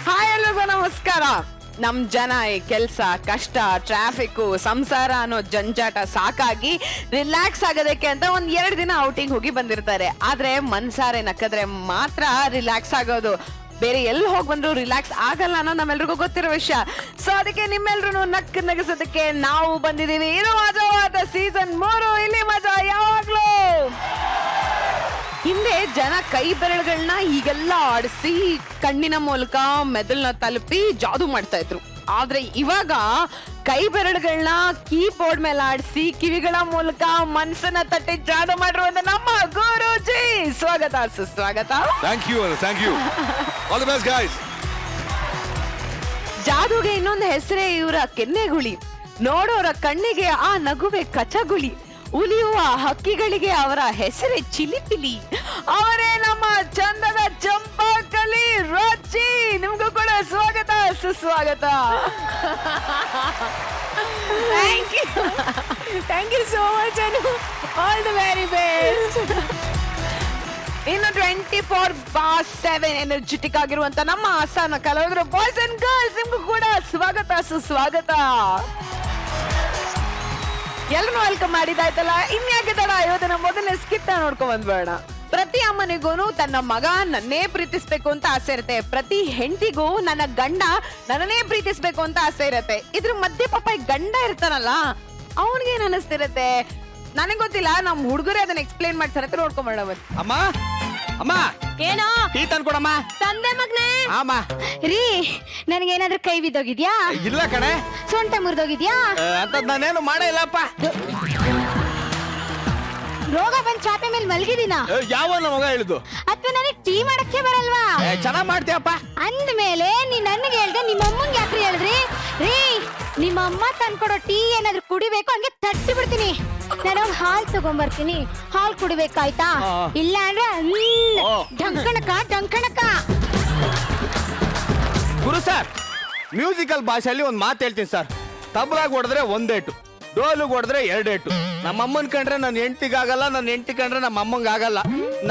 Hi ಎಲ್ರಿಗೂ ನಮಸ್ಕಾರ. ನಮ್ ಜನ ಈ ಕೆಲ್ಸ ಕಷ್ಟ ಟ್ರಾಫಿಕ್ ಸಂಸಾರ ಅನ್ನೋ ಜಂಜಾಟ ಸಾಕಾಗಿ ರಿಲ್ಯಾಕ್ಸ್ ಆಗೋದಕ್ಕೆ ಅಂತ ಒಂದ್ 2 ದಿನ ಔಟಿಂಗ್ ಹೋಗಿ ಬಂದಿರ್ತಾರೆ. ಆದ್ರೆ ಮನ್ಸಾರೆ ನಕ್ಕದ್ರೆ ಮಾತ್ರ ರಿಲ್ಯಾಕ್ಸ್ ಆಗೋದು. ಬೇರೆ ಎಲ್ಲಿ ಹೋಗಿ ಬಂದ್ರು ರಿಲ್ಯಾಕ್ಸ್ ಆಗಲ್ಲ ಅನ್ನೋ ನಮ್ಮೆಲ್ರಿಗೂ ಗೊತ್ತಿರೋ ವಿಷಯ. ಸೊ ಅದಕ್ಕೆ ನಿಮ್ಮೆಲ್ರು ನಗಿಸೋದಕ್ಕೆ ನಾವು ಬಂದಿದೀವಿ. ಇದು ಮಜವಾದ ಸೀಸನ್ 3. ಇಲ್ಲಿ ಮಜಾ ಯಾವಾಗ್ಲೂ. ಹಿಂದೆ ಜನ ಕೈ ಬೆರಳುಗಳನ್ನ ಹೀಗೆಲ್ಲ ಆಡಿಸಿ ಕಣ್ಣಿನ ಮೂಲಕ ಮೆದುಳನ್ನ ತಲುಪಿ ಜಾದು ಮಾಡ್ತಾ ಇದ್ರು. ಆದ್ರೆ ಇವಾಗ ಕೈ ಬೆರಳುಗಳನ್ನ ಕೀಬೋರ್ಡ್ ಮೇಲೆ ಆಡಿಸಿ ಕಿವಿಗಳ ಮೂಲಕ ಮನಸ್ಸನ್ನ ತಟ್ಟಿ ಜಾದು ಮಾಡಿರುವಂತ ನಮ್ಮ ಗುರೂಜಿ. ಸ್ವಾಗತ ಸುಸ್ವಾಗತ. Thank you all the best guys. ಜಾದುಗೆ ಇನ್ನೊಂದು ಹೆಸರೇ ಇವರ ಕೆನ್ನೆಗುಳಿ. ನೋಡೋರ ಕಣ್ಣಿಗೆ ಆ ನಗುವೆ ಕಚಗುಳಿ. ಉಲಿಯುವ ಹಕ್ಕಿಗಳಿಗೆ ಅವರ ಹೆಸರೇ ಚಿಲಿಪಿಲಿ. ಅವರೇ ನಮ್ಮ ಚಂದದ ಚಂಪಾಕಲಿ ರೋಚಿ. ನಿಮ್ಗೂ ಕೂಡ ಸ್ವಾಗತ ಸುಸ್ವಾಗತ. Thank you so much Anu. All the very best. ಇನ್ನು 24/7 ಎನರ್ಜೆಟಿಕ್ ಆಗಿರುವಂತ ನಮ್ಮ ಆಸಾನ ಕಲಾವಿದರು ಬಾಯ್ಸ್ ಅಂಡ್ ಗರ್ಲ್ಸ್. ನಿಮ್ಗೂ ಕೂಡ ಸ್ವಾಗತ ಸುಸ್ವಾಗತ. ಎಲ್ಲರೂ ವೆಲ್ಕಮ್ ಮಾಡಿದಾಯ್ತಲ್ಲ, ಇನ್ಯಾಕೆ ತಡ. ಇವತ್ತಿನ ಮೊದಲನೇ ಸ್ಕಿಟ್ ನೋಡ್ಕೊಂಡ್ ಬಂದ್ಬೇಡ. ಪ್ರತಿ ಅಮ್ಮನಿಗೂ ತನ್ನ ಮಗ ನನ್ನೇ ಪ್ರೀತಿಸ್ಬೇಕು ಅಂತ ಆಸೆ ಇರುತ್ತೆ. ಪ್ರತಿ ಹೆಂಡತಿಗೂ ನನ್ನ ಗಂಡ ನನ್ನನ್ನೇ ಪ್ರೀತಿಸ್ಬೇಕು ಅಂತ ಆಸೆ ಇರುತ್ತೆ. ಇದ್ರ ಮಧ್ಯೆ ಪಾಪ ಗಂಡ ಇರ್ತಾನಲ್ಲ, ಅವನಿಗೆ ಏನ್ ಅನಿಸ್ತಿರತ್ತೆ ನನಗೆ ಗೊತ್ತಿಲ್ಲ. ನಮ್ ಹುಡುಗರೇ ಅದನ್ನ ಎಕ್ಸ್ಪ್ಲೇನ್ ಮಾಡ್ತಾರಂತ ನೋಡ್ಕೊಂಡ್ ಬನ್ನಿ. ಅಮ್ಮ ಅಮ್ಮ ಏನೋ ಟೀ ತಂದ್ಕೊಡಮ್ಮ. ತಂದೆ ಮಗ್ನೆ. ಅಮ್ಮ ರೀ ನನಗೇನಾದ್ರೂ ಕೈ ಬಿದ್ದೋಗಿದ್ಯಾ? ಇಲ್ಲ ಕಣೆ. ಸೊಂಟ ಮುರಿದೋಗಿದ್ಯಾ? ಅಂತದ್ ನಾನೇನು ಮಾಡೇ ಇಲ್ಲಪ್ಪ. ರೋಗ ಬಂದ್ ಚಾಪೆ ಮೇಲೆ ಮಲಗಿದೀನ. ಯಾವ ಮಗ ಹೇಳಿದ್ದು? ಅಥವಾ ನನಗೆ ಟೀ ಮಾಡಕ್ಕೆ ಬರಲ್ವಾ? ಚೆನ್ನಾಗ್ ಮಾಡ್ತೀಯಪ್ಪ. ಅಂದ್ಮೇಲೆ ನೀ ನನ್ಗೆ ಹೇಳ್ದೆ ನಿಮ್ಮ ಅಮ್ಮಂಗೆ ಯಾಕ್ರಿ ಹೇಳಿದ್ರಿ? ರೀ ನಿಮ್ಮ ಅಮ್ಮ ತಂದ್ಕೊಡೋ ಟೀ ಏನಾದ್ರು ಕುಡಿಬೇಕು ಹಂಗೆ ತಟ್ಟಿ ಬಿಡ್ತೀನಿ. ನಾನು ಹಾಲ್ ತಗೊಂಡ್ಬರ್ತೀನಿ, ಹಾಲ್ ಕುಡಿಬೇಕಾಯ್ತಾ? ಇಲ್ಲ ಅಂದ್ರೆ ಡಂಕಣಕ ಡಂಕಣಕ. ಗುರು ಸರ್, ಮ್ಯೂಸಿಕಲ್ ಭಾಷೆಯಲ್ಲಿ ಒಂದ್ ಮಾತು ಹೇಳ್ತೀನಿ ಸರ್. ತಬಲಾಗ್ ಹೊಡೆದ್ರೆ 1 ಏಟು, ಡೋಲು ಹೊಡೆದ್ರೆ 2 ಏಟು. ನಮ್ಮ ಅಮ್ಮನ್ ಕಂಡ್ರೆ ನನ್ನ ಹೆಂಡತಿಗಾಗಲ್ಲ, ನನ್ನ ಹೆಂಡತಿ ಕಂಡ್ರೆ ನಮ್ಮ ಅಮ್ಮಂಗ ಆಗಲ್ಲ.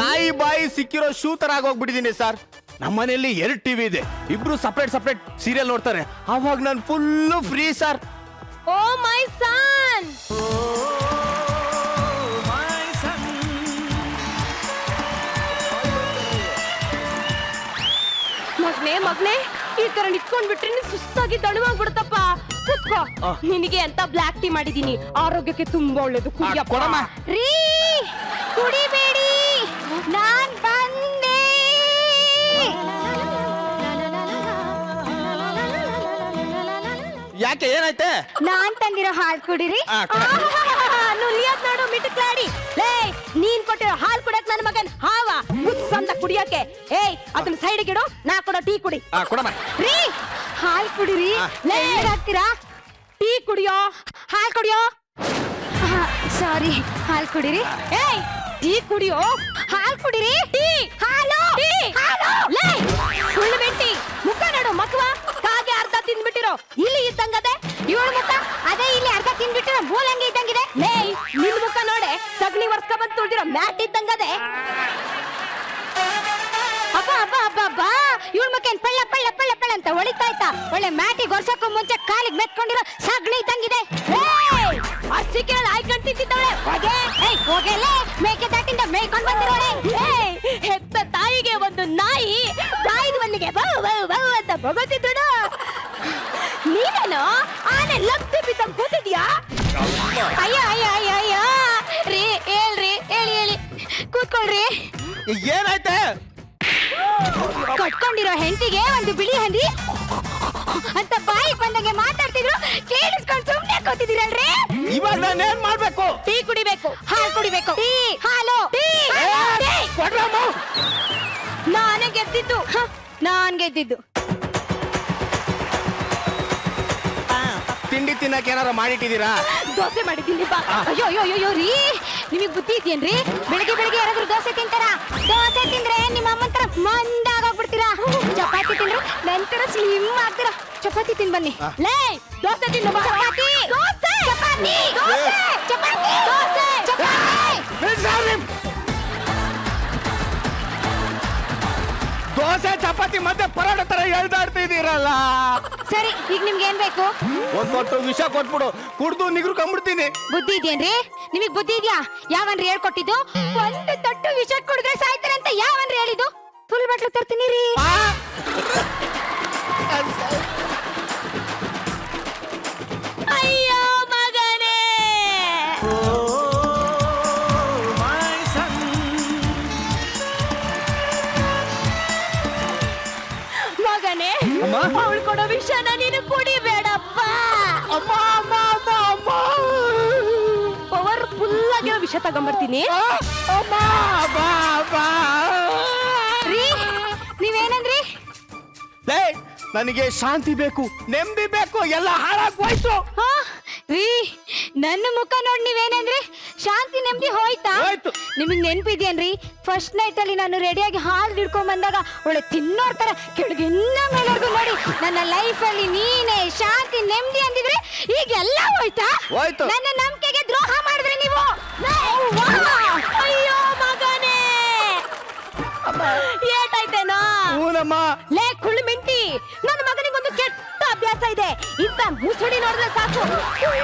ನಾಯಿ ಬಾಯಿ ಸಿಕ್ಕಿರೋ ಶೂತರ ಆಗೋಗ್ಬಿಟ್ಟಿದೀನಿ ಸರ್. ನಮ್ಮನೇಲಿ 2 ಟಿವಿ ಇದೆ, ಇಬ್ರು ಸಪ್ರೇಟ್ ಸೀರಿಯಲ್ ನೋಡ್ತಾರೆ. ಅವಾಗ ನಾನು ಫುಲ್ ಫ್ರೀ ಸರ್. ಓ ಮೈ ಸನ್. ಮಗ್ನೆ ಈ ತರ ನಿತ್ಕೊಂಡ್ ಬಿಟ್ರೆ ನೀನ್ ಸುಸ್ತಾಗಿ ದಣವಾಗ್ಬಿಡುತ್ತಪ್ಪ. ಕುತ್ಕೋ. ನಿನಗೆ ಅಂತ ಬ್ಲಾಕ್ ಟೀ ಮಾಡಿದೀನಿ, ಆರೋಗ್ಯಕ್ಕೆ ತುಂಬಾ ಒಳ್ಳೇದು. ಕೊಡಮ್ಮ. ರೀ ಕುಡಿಬೇಡಿ, ನಾನ್ ಬಂದೆ. ಯಾಕೆ ಏನಾಯ್ತೆ? ನಾನ್ ತಂದಿರೋ ಹಾಲ್ ಕುಡಿರಿ. ನುಲಿಯೋದ್ ನೋಡು ಮಿಟಕ್ಲಾಡಿ. ಲೇ ನೀನ್ ಕೊಟ್ಟಿರೋ ಹಾಲ್ ಕುಡಿಯಕ್ ನನ್ನ ಮಗನ್ ಹಾವ ಅಂತ ಕುಡಿಯಕ್ಕೆ. ಏಯ್ ಅದನ್ನ ಸೈಡ್ಗೆ ಇಡು, ನಾ ಕೊಡೋ ಟೀ ಕುಡಿ. ಕೊಡಮ್ಮ. ರೀ ಹಾಲ್ ಕುಡಿರಿ. ಲೇ ಹಾಕ್ತೀರಾ? ಟೀ ಕುಡಿಯೋ, ಹಾಲ್ ಕುಡಿಯೋ. ಸಾರಿ, ಹಾಲ್ ಕುಡಿರಿ. ಏಯ್ ಟೀ ಕುಡಿಯೋ, ಹಾಲ್ ಕುಡಿರಿ. ಟೀ ಹಾಲು ಹಾಲು. ಲೇ ಸುಳ್ಳು ಬೆಟ್ಟಿ ಮುಖ ನೋಡು ಮಕ್ವ. ಕಾಗೆ ಅರ್ಧ ತಿಂದ್ಬಿಟ್ಟಿರೋ ಇಲ್ಲಿ ಇದ್ದಂಗದೆ. ಇವಳ ಮುಖ ಅದೇ ಇಲ್ಲಿ ಅರ್ಧ ತಿಂದ್ಬಿಟ್ಟಿರೋ ಮೂಲಂಗಿ ಇದ್ದಂಗಿದೆ. ಲೇ ನಿನ್ ಮುಖ ನೋಡೆ ಸಗಣಿ ವರ್ಸ್ಕ ಬಂದು ತುಳಿದಿರೋ ಮ್ಯಾಟ್ ಇದ್ದಂಗದೆ. ಅಬ್ಬ ಅಬ್ಬ ಅಬ್ಬ ಅಬ್ಬ, ಇವಳ ಮುಖ ಏನ್ ಪಳ್ಳ ಪಳ್ಳ ಪಳ್ಳ ಪಳ್ಳ ಅಂತ ಹೊಳಿತಾಯ್ತಾ? ಒಳ್ಳೆ ಮ್ಯಾಟಿಗೆ ವರ್ಷಕ್ಕೂ ಮುಂಚೆ ಕಾಲಿಗೆ ಮೆತ್ಕೊಂಡಿರೋ ಸಗಣಿ ಇದ್ದಂಗಿದೆ. ಸಿಕ್ಕಿರಲ್ಲ ಆಯ್ಕೊಂಡು ತಿಂತಿದ್ದವಳೆ ಹೊಗೆ. ಏಯ್ ಹೊಗೆಲೆ ಮೇಕೆ ದಾಟಿಂದ ಮೇಯ್ಕೊಂಡು ಬಂದಿರೋಳೆ. ಹೆತ್ತ ತಾಯಿಗೆ ಒಂದು ನಾಯಿ ತಾಯಿದ ಮಲ್ಲಿಗೆ ಬಾವು ಬಾವು ಬಾವು ಅಂತ ಬಗೋತಿದ್ರು. ನೀನೇನು ಆನೆ ಲಗ್ತಿ ಬಿದ್ದ ಕೂತಿದ್ಯಾ? ಅಯ್ಯ ಅಯ್ಯ ಅಯ್ಯ ಅಯ್ಯ. ರೀ ಹೇಳ್ರಿ, ಹೇಳಿ ಕೂತ್ಕೊಳ್ರಿ. ಏನಾಯ್ತೆ? ಕಟ್ಕೊಂಡಿರೋ ಹೆಂಡತಿಗೆ ಒಂದು ಬಿಳಿ ಹಂದಿ ಅಂತ ಬಾಯಿ ಬಂದಂಗೆ ಮಾತಾಡ್ತಿದ್ರು, ಕೇಳಿಸ್ಕೊಂಡು ಸುಮ್ನೆ ಕೂತಿದ್ದೀರಲ್ರಿ. ಇವಾಗ ನಾನೇನ್ ಮಾಡ್ಬೇಕು? ಟೀ ಕುಡಿಬೇಕು, ಹಾಲು ಕುಡಿಬೇಕು. ಟೀ ಹಾಲು ಟೀ. ನಾನೇ ಗೆದ್ದಿದ್ದು, ನಾನ್ ಗೆದ್ದಿದ್ದು. ತಿಂಡಿ ತಿನ್ನಕ್ಕೆ ಏನಾರ ಮಾಡಿಟ್ಟಿದ್ದೀರಾ? ದೋಸೆ ಮಾಡಿದ್ದೀನಿ ಬಾ. ಅಯ್ಯೋ ಅಯ್ಯೋ ಅಯ್ಯೋ ರೀ, ನಿಮಗ್ ಬುದ್ಧಿ ಇದೆಯೇನ್ರಿ? ಬೆಳಿಗ್ಗೆ ಯಾರಾದ್ರೂ ದೋಸೆ ತಿಂತಾರ? ದೋಸೆ ತಿಂದ್ರೆ ನಿಮ್ಮ ಅಮ್ಮನ ತರ ಮಂದಾಗೋಗ್ಬಿಡ್ತೀರಾ. ಚಪಾತಿ ತಿಂದ್ರೆ ನಂತರ ಸ್ಲಿಮ್ ಆಗ್ತೀರಾ. ಚಪಾತಿ ತಿನ್ ಬನ್ನಿ. ಲೇ ದೋಸೆ ತಿನ್ನು. ಚಪಾತಿ ದೋಸೆ ಚಪಾತಿ ದೋಸೆ ಚಪಾತಿ ದೋಸೆ ಚಪಾತಿ. ದೋಸೆ ಚಪಾತಿ ಮತ್ತೆ ಪರೋಟ ತರ ಎಳ್ದಾಡ್ತಿದ್ದೀರಲ್ಲ. ಸರಿ ಈಗ ನಿಮ್ಗೆ ಏನ್ ಬೇಕು? ಒಂದ್ ಕೊಟ್ಟು ವಿಷ ಕೊಟ್ಬಿಡು, ಕುಡ್ದು ನಿಗ್ರು ಕಂಬಿಡ್ತೀನಿ. ಬುದ್ಧಿ ಇದೆಯೇನ್ರಿ ನಿಮಗ್? ಬುದ್ಧಿ ಇದ್ಯಾ? ಯಾವನ್ರಿ ಹೇಳ್ಕೊಟ್ಟಿದ್ದು? ಒಂದು ತೊಟ್ಟು ವಿಷ ಕುಡಿದ್ರೆ ಸಾಯ್ತಾರೆ ಅಂತ ಯಾವನ್ರಿ ಹೇಳಿದ್ದು? ಫುಲ್ ಬಾಟ್ಲು ತರ್ತೀನಿ ರೀ. ಅಯ್ಯೋ ಮಗನೇ, ಮಗನೇ, ಅವಳು ಕೊಡೋ ವಿಷನ ನೀನು ಕುಡಿಬೇಡಪ್ಪ. ಪವರ್ ಫುಲ್ ಆಗಿರೋ ವಿಷ ತಗೊಂಬರ್ತೀನಿ. ರೀ ನೀವೇನಂದ್ರಿ? ನನಗೆ ಶಾಂತಿ ಬೇಕು, ನೆಮ್ಮದಿ ಬೇಕು, ಎಲ್ಲ ಹಾಳಾಗೋಯ್ತು. ರೀ ನನ್ನ ಮುಖ ನೋಡಿ ನೀವೇನಂದ್ರಿ? ಶಾಂತಿ ನೆಮ್ಮದಿ ಹೋಯ್ತಾ? ನಿಮಗ್ ನೆನ್ಪಿದ್ಯೇನ್ರಿ ಫಸ್ಟ್ ನೈಟ್ ಅಲ್ಲಿ ನಾನು ರೆಡಿಯಾಗಿ ಹಾಲು ಹಿಡ್ಕೊಂಡ್ ಬಂದಾಗ ಒಳ್ಳೆ ತಿನ್ನೋಡ್ತಾರ ಕೆಳಗಿನ್ನ ಮೇಲವರೆಗೂ ನೋಡಿ ನನ್ನ ಲೈಫ್ ಅಲ್ಲಿ ನೀನೇ ಶಾಂತಿ ನೆಮ್ಮದಿ ಅಂದಿದ್ರೆ ಈಗ ಎಲ್ಲ ಹೋಯ್ತಾ? ನನ್ನ ನಂಬಿಕೆಗೆ ದ್ರೋಹ ಮಾಡಿದ್ರಿ ನೀವು. ಅಯ್ಯೋ ಮಗನೇ, ಏಟಾಯ್ತೇನೋ? ಲೇ ಕುಳ್ಳು ಮಿಂಟಿ, ನನ್ನ ಮಗನಿಗೊಂದು ಕೆಟ್ಟ ಅಭ್ಯಾಸ ಇದೆ. ಇಂತ ಮುಸುಡಿ ನೋಡಿದ್ರೆ ಸಾಕು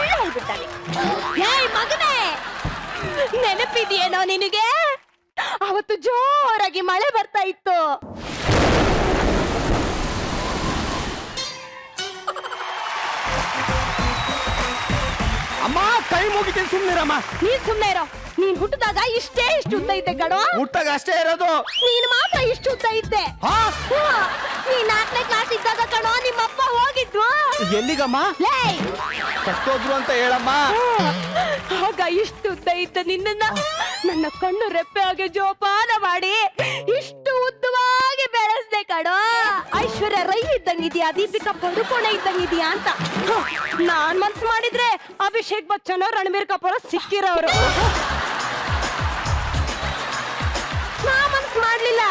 ಹೇಳ್ಬಿಡ್ತಾನೆ. ಏಯ್ ಮಗನೇ, ನೆನಪಿದೆಯೇನೋ ನಿನಗೆ? ಅವತ್ತು ಜೋರಾಗಿ ಮಳೆ ಬರ್ತಾ ಇತ್ತು. ಅಮ್ಮ ಕೈ ಮುಗಿತೀನಿ, ಸುಮ್ನಿರಮ್ಮ. ನೀನ್ ಸುಮ್ನೆ ಇರೋ. ನೀನ್ ಹುಟ್ಟಿದಾಗ ಇಷ್ಟೇ ಇಷ್ಟು ಉದ್ದ ಇದ್ದೆ ಕಣೋ. ಹುಟ್ಟಾಗ ಅಷ್ಟೇ ಇರೋದು. ನೀನ್ ಮಾತ್ರ ಇಷ್ಟು ಉದ್ದ ಇದ್ದೆ. ನೀನ್ 4ನೇ ಕ್ಲಾಸ್ ಇದ್ದಾಗ ಕಣೋ ನಿಮ್ಮಪ್ಪ ಹೋಗಿದ್ರು. ಎಲ್ಲಿಗಮ್ಮ? ಸತ್ತೋದ್ರು ಅಂತ ಹೇಳಮ್ಮ. ಆಗ ಇಷ್ಟು ಉದ್ದ ಇದ್ದ ನಿನ್ನ ನನ್ನ ಕಣ್ಣು ರೆಪ್ಪೆ ಹಾಗೆ ಜೋಪಾನ ಮಾಡಿ ಇಷ್ಟು ಉದ್ದವಾಗಿ ಬೆಳೆಸ್ದೆ ಕಣೋ. ಐಶ್ವರ್ಯ ರೈ ಇದ್ದಂಗಿದ್ಯಾ, ದೀಪಿಕಾ ಪಡುಕೋಣೆ ಇದ್ದಂಗಿದ್ಯಾ ಅಂತ ನಾನ್ ಮನ್ಸು ಮಾಡಿದ್ರೆ ಅಭಿಷೇಕ್ ಬಚ್ಚನ್ ರಣಬೀರ್ ಕಪೂರ್ ಸಿಕ್ಕಿರೋರು. ನಾ ಮನ್ಸು ಮಾಡ್ಲಿಲ್ಲ.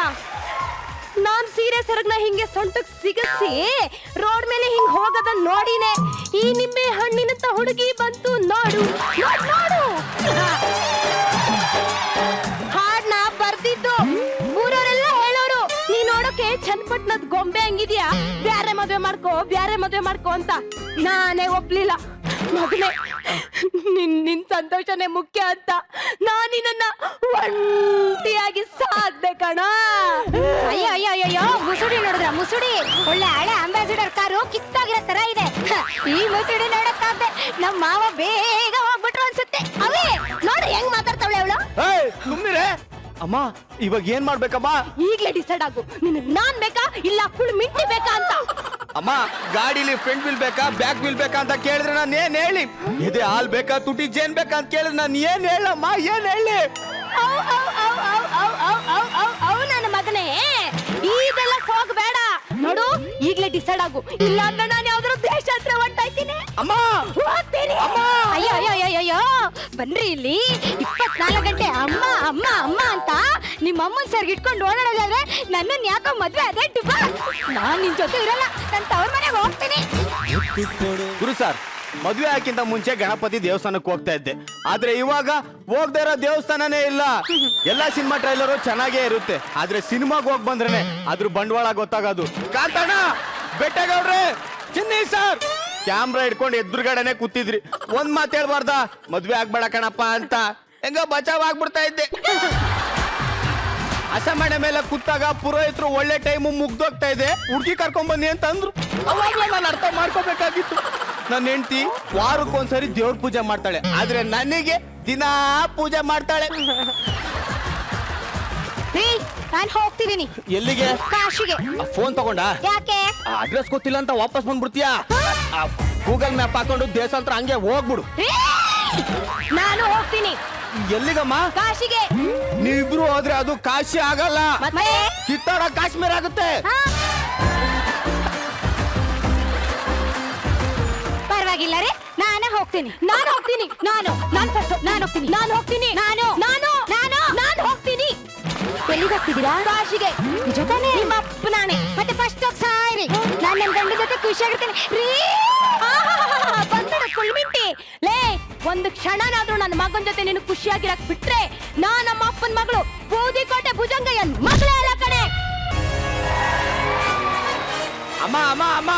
ನಾನ್ ಸೀರೆ ಸೆರಗ್ನ ಹಿಂಗೆ ಸೊಂಟಕ್ ಸಿಗಸಿ ರೋಡ್ ಮೇಲೆ ಹಿಂಗ್ ಹೋಗೋದನ್ನ ನೋಡಿನೇ ಈ ನಿಂಬೆ ಹಣ್ಣಿನಂತ ಹುಡುಗಿ ಬಂತು ನೋಡು ನೋಡು. ಹಾಡ್ನ ಬರ್ದಿದ್ದು ಊರವರೆಲ್ಲ ಹೇಳೋರು, ನೀ ನೋಡೋಕೆ ಚನ್ನಪಟ್ಟಣದ ಗೊಂಬೆ ಹಂಗಿದ್ಯಾ, ಬ್ಯಾರೆ ಮದ್ವೆ ಮಾಡ್ಕೋ ಅಂತ. ನಾನೇ ಒಪ್ಲಿಲ್ಲ. ಮಗನೇ, ನಿನ್ ಸಂತೋಷನೇ ಮುಖ್ಯ ಅಂತ ನಾನಿನ್ನ ಒಂಟಿಯಾಗಿ ಸಾಕ್ದೆ ಕಣ. ಅಯ್ಯೋ ಮುಸುಡಿ ನೋಡಿದ್ರ? ಮುಸುಡಿ ಒಳ್ಳೆ ಹಳೆ ಅಂಬಾಸಿಡರ್ ಕಾರು ಕಿತ್ತಾಗಿರೋ ತರ ಇದೆ. ಈ ಮುಸುಡಿ ನೋಡಕ್ಕಾಗ್ದೆ ನಮ್ಮ ಮಾವ ಬೇಗ ಹೋಗ್ಬಿಟ್ರು ಅನ್ಸುತ್ತೆ. ಅವೇ ನೋಡ್ರಿ ಹೆಂಗ್ ಮಾತಾಡ್ತಾವಳೆ ಅವಳು. ಸುಮ್ನಿರೆ ಅಮ್ಮ. ಇವಾಗ ಏನ್ ಮಾಡ್ಬೇಕಮ್ಮ? ಈಗ್ಲೇ ಡಿಸೈಡ್ ಆಗು, ನಿನ್ ನಾನ್ ಬೇಕಾ ಇಲ್ಲ ಕುಳ್ ಮಿಂಟಿ ಬೇಕಾ ಅಂತ. ಅಮ್ಮ ಗಾಡಿಲಿ ಫ್ರಂಟ್ ವೀಲ್ ಬೇಕಾ ಬ್ಯಾಕ್ ವೀಲ್ ಬೇಕಾ ಅಂತ ಕೇಳಿದ್ರೆ ನಾನು ಏನ್ ಹೇಳಿ? ಎದೆ ಹಾಲ್ ಬೇಕಾ ತುಟಿ ಜೇನ್ ಬೇಕಾ ಅಂತ ಕೇಳಿದ್ರೆ ನಾನು ಏನ್ ಹೇಳಮ್ಮ? ಏನ್ ಹೇಳಿ? ನನ್ನ ಮಗನೇ, ಇದೆಲ್ಲ ಹೋಗ್ಬೇಡ ನೋಡು. ಈಗ್ಲೇ ಡಿಸೈಡ್ ಆಗು, ಇಲ್ಲ ಅಂದ್ರೆ ನಾನು ಯಾವ್ದಾದ್ರು ದೇಶ ಹತ್ರ ಹೊಂಟಾಯ್ತೀನಿ. ಅಮ್ಮ ಅಯ್ಯೋ ಬನ್ರಿ ಇಲ್ಲಿ. 24 ಗಂಟೆ ಅಮ್ಮ ಅಮ್ಮ ಅಮ್ಮ ಅಂತ ನಿಮ್ಮ ಅಮ್ಮನ್ ಸರ್ಗ್ ಇಟ್ಕೊಂಡು ಓಡಾಡೋದಾದ್ರೆ ನನ್ನನ್ ಯಾಕೋ ಮದ್ವೆ ಅದೇ ಟಿಪ್ಪ. ನಾನ್ ನಿನ್ ಜೊತೆ ಇರಲ್ಲ, ನಾನು ತವ್ರ ಮನೆಗೆ ಹೋಗ್ತೀನಿ. ಗುರು ಸರ್, ಮದ್ವೆ ಹಾಕಿಂತ ಮುಂಚೆ ಗಣಪತಿ ದೇವಸ್ಥಾನಕ್ಕೆ ಹೋಗ್ತಾ ಇದ್ದೆ. ಆದ್ರೆ ಇವಾಗ ಹೋಗ್ದೇ ಇರೋ ದೇವಸ್ಥಾನನೇ ಇಲ್ಲ. ಎಲ್ಲಾ ಸಿನಿಮಾ ಟ್ರೈಲರು ಚೆನ್ನಾಗೇ ಇರುತ್ತೆ, ಆದ್ರೆ ಸಿನಿಮಾಗ್ ಹೋಗ್ ಬಂದ್ರೆ ಅದ್ರ ಬಂಡವಾಳ ಗೊತ್ತಾಗೋದು. ಕಾಂತಣ್ಣ, ಬೆಟ್ಟಗೌಡ್ರೆ, ಚಿನ್ನಿ ಸರ್ ಕ್ಯಾಮ್ರಾ ಇಟ್ಕೊಂಡು ಎದುರುಗಡೆನೆ ಕೂತಿದ್ರಿ. ಒಂದ್ ಮಾತು ಹೇಳ್ಬಾರ್ದ? ಮದ್ವೆ ಆಗ್ಬೇಡ ಕಣಪ್ಪ ಅಂತ ಹೆಂಗ ಬಚಾವ್ ಆಗ್ಬಿಡ್ತಾ ಇದ್ದೆ. ಅಸಮಣೆ ಮೇಲೆ ಕೂತಾಗ ಪುರೋಹಿತರು ಒಳ್ಳೆ ಟೈಮು ಮುಗ್ದೋಗ್ತಾ ಇದೆ, ಹುಡುಗಿ ಕರ್ಕೊಂಡ್ ಬನ್ನಿ ಅಂತ ಅಂದ್ರು. ಅವಾಗ್ಲೇ ನಾನು ಅರ್ಥ ಮಾಡ್ಕೋಬೇಕಾಗಿತ್ತು. ನನ್ನ ಹೆಂಡತಿ ವಾರಕ್ಕೊಂದ್ಸರಿ ದೇವ್ರ ಪೂಜೆ ಮಾಡ್ತಾಳೆ, ಆದ್ರೆ ನನಗೆ ದಿನಾ ಪೂಜೆ ಮಾಡ್ತಾಳೆ. ನಾನು ಹೋಗ್ತಿದ್ದೀನಿ. ಎಲ್ಲಿಗೆ? ಕಾಶಿಗೆ. ಫೋನ್ ತಗೊಂಡ? ಯಾಕೆ? ಅಡ್ರೆಸ್ ಗೊತ್ತಿಲ್ಲ ಅಂತ ವಾಪಸ್ ಬಂದ್ಬಿಡ್ತೀಯಾ? ಗೂಗಲ್ ಮ್ಯಾಪ್ ಹಾಕೊಂಡು ದೇಶಾಂತರ ಹಂಗೆ ಹೋಗ್ಬಿಡು. ನಾನು ಹೋಗ್ತೀನಿ. ಎಲ್ಲಿಗಮ್ಮ? ಕಾಶಿಗೆ. ನೀವಿಬ್ರು ಹೋದ್ರೆ ಅದು ಕಾಶಿ ಆಗಲ್ಲ, ಕಿತ್ತಾಡ ಕಾಶ್ಮೀರ ಆಗುತ್ತೆ. ಪರವಾಗಿಲ್ಲ ರೀ, ನಾನೇ ಹೋಗ್ತೀನಿ. ನಾನು ಹೋಗ್ತೀನಿ. ಎಲ್ಲಿಗೆ ಹೋಗ್ತಿದ್ದೀರಾ? ಕಾಶಿಗೆ. ಜೊತೆನೆ ನಿಮ್ಮ ಅಪ್ಪ ನಾನೇ. ಮತ್ತೆ ಫಸ್ಟ್ ಹೋಗಿ ಸಾಯ್ರಿ, ನಾನು ನನ್ನ ಗಂಡ ಜೊತೆ ಖುಷಿಯಾಗಿರ್ತೀನಿ ರೀ. ಬಂದಡ ಕುಳ್ಮಿಂಟಿ. ಲೇ, ಒಂದು ಕ್ಷಣನಾದ್ರೂ ನನ್ನ ಮಗನ ಜೊತೆ ನೀನು ಖುಷಿಯಾಗಿರಕ್ ಬಿಟ್ರೆ ನಾ ನಮ್ಮ ಅಪ್ಪನ ಮಗಳು ಬೂದಿಕೋಟೆ ಭುಜಂಗಯ್ಯನ್ ಮಗಳೇ ಅಲ್ಲ ಕಣೆ. ಅಮ್ಮ ಅಮ್ಮ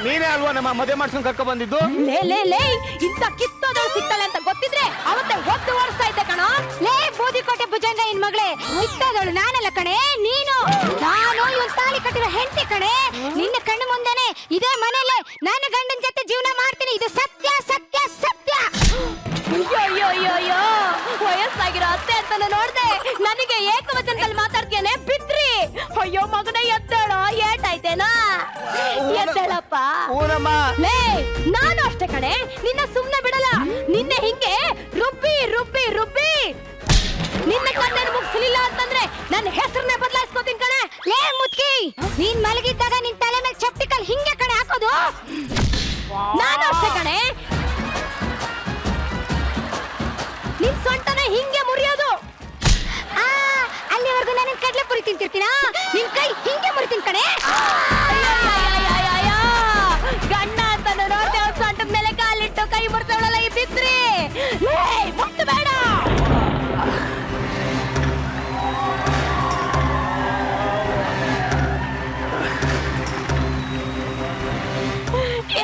ನೀನೇ ಅಲ್ವಾ ನಮ್ಮ ಮದುವೆ ಮಾಡ್ಸ್ಕೊಂಡ್ ಕರ್ಕೊ ಬಂದಿದ್ದು? ಲೇ ಲೇ ಲೇ ಇಂತ ಕಿತ್ತೋದಳು ಸಿಗ್ತಾಳೆ ಅಂತ ಗೊತ್ತಿದ್ರೆ ಅವತ್ತೆ ಒದ್ದು ಓಡಿಸ್ತಾ ಇದ್ದೆ ಕಣೋ. ಲೇ ಬೂದಿಕೋಟೆ ಭುಜಂಗ ಇನ್ ಮಗಳೇ, ಕಿತ್ತೋದಳು ನಾನಲ್ಲ ಕಣೆ, ನೀನು. ನಾನು ಇವನ್ ತಾಳಿ ಕಟ್ಟಿರೋ ಹೆಂಡತಿ ಕಣೆ. ನಿನ್ನ ಕಣ್ಣು ಮುಂದೆನೆ ಇದೇ ಮನೇಲೆ ನನ್ನ ಗಂಡನ ಜೊತೆ ಜೀವನ ಮಾಡ್ತೀನಿ. ಇದು ಸತ್ಯ ಸತ್ಯ ಸತ್ಯ. ಅಯ್ಯೋ ಅಯ್ಯೋ ಅಯ್ಯೋ, ವಯಸ್ಸಾಗಿರೋ ಅತ್ತೆ ಅಂತ ನೋಡ್ದೆ ನನಗೆ ಏಕವಚನದಲ್ಲಿ ಮಾತಾಡ್ತೇನೆ ಬಿದ್ರಿ. ಅಯ್ಯೋ ಮಗನ ಎದ್ದೇಳೋ, ಏಟಾಯ್ತೇನಾ? ಎದ್ದೇಳಪ್ಪ. ಲೇ ನಾನು ಅಷ್ಟೇ ಕಣೆ, ನಿನ್ನ ಸುಮ್ನೆ ಬಿಡಲ್ಲ. ನಿನ್ನೆ ಹಿಂಗೆ ರುಬ್ಬಿ ರುಬ್ಬಿ ರುಬ್ಬಿ ನಿನ್ನ ಕಣ್ಣನ್ನು ಮುಗಿಸಲಿಲ್ಲ ಅಂತಂದ್ರೆ ನನ್ನ ಹೆಸರನ್ನೇ ಬದಲಾಯಿಸ್ಕೋತೀನಿ ಕಣೆ. ಲೇ ಮುತ್ಕಿ, ನೀನ್ ಮಲಗಿದ್ದಾಗ ನಿನ್ ತಲೆ ಮೇಲೆ ಚಪ್ಟಿಕಲ್ ಹಿಂಗೆ ಕಣೆ ಹಾಕೋದು. ನಾನು ಅಷ್ಟೇ ಕಣೆ, ನಿನ್ ಸೊಂಟನ ಹಿಂಗೆ ಮುರಿಯೋದು. ಅಲ್ಲಿವರೆಗೂ ನಾನು ಕಡ್ಲೆ ಪುರಿ ತಿಂತಿರ್ತೀನ, ನಿನ್ ಕೈ ಹಿಂಗೆ ಮುರಿತೀನಿ ಕಣೆ. ಗಂಡ ಅಂತ ನೋಡ್ದೆ ಅವ್ರ ಸೊಂಟದ ಮೇಲೆ ಕಾಲಿಟ್ಟು ಕೈ ಮುರಿದವಳಲ್ಲ ಇದ್ದಿದ್ರಿ. ಮುಟ್ಟು ಬೇಡ.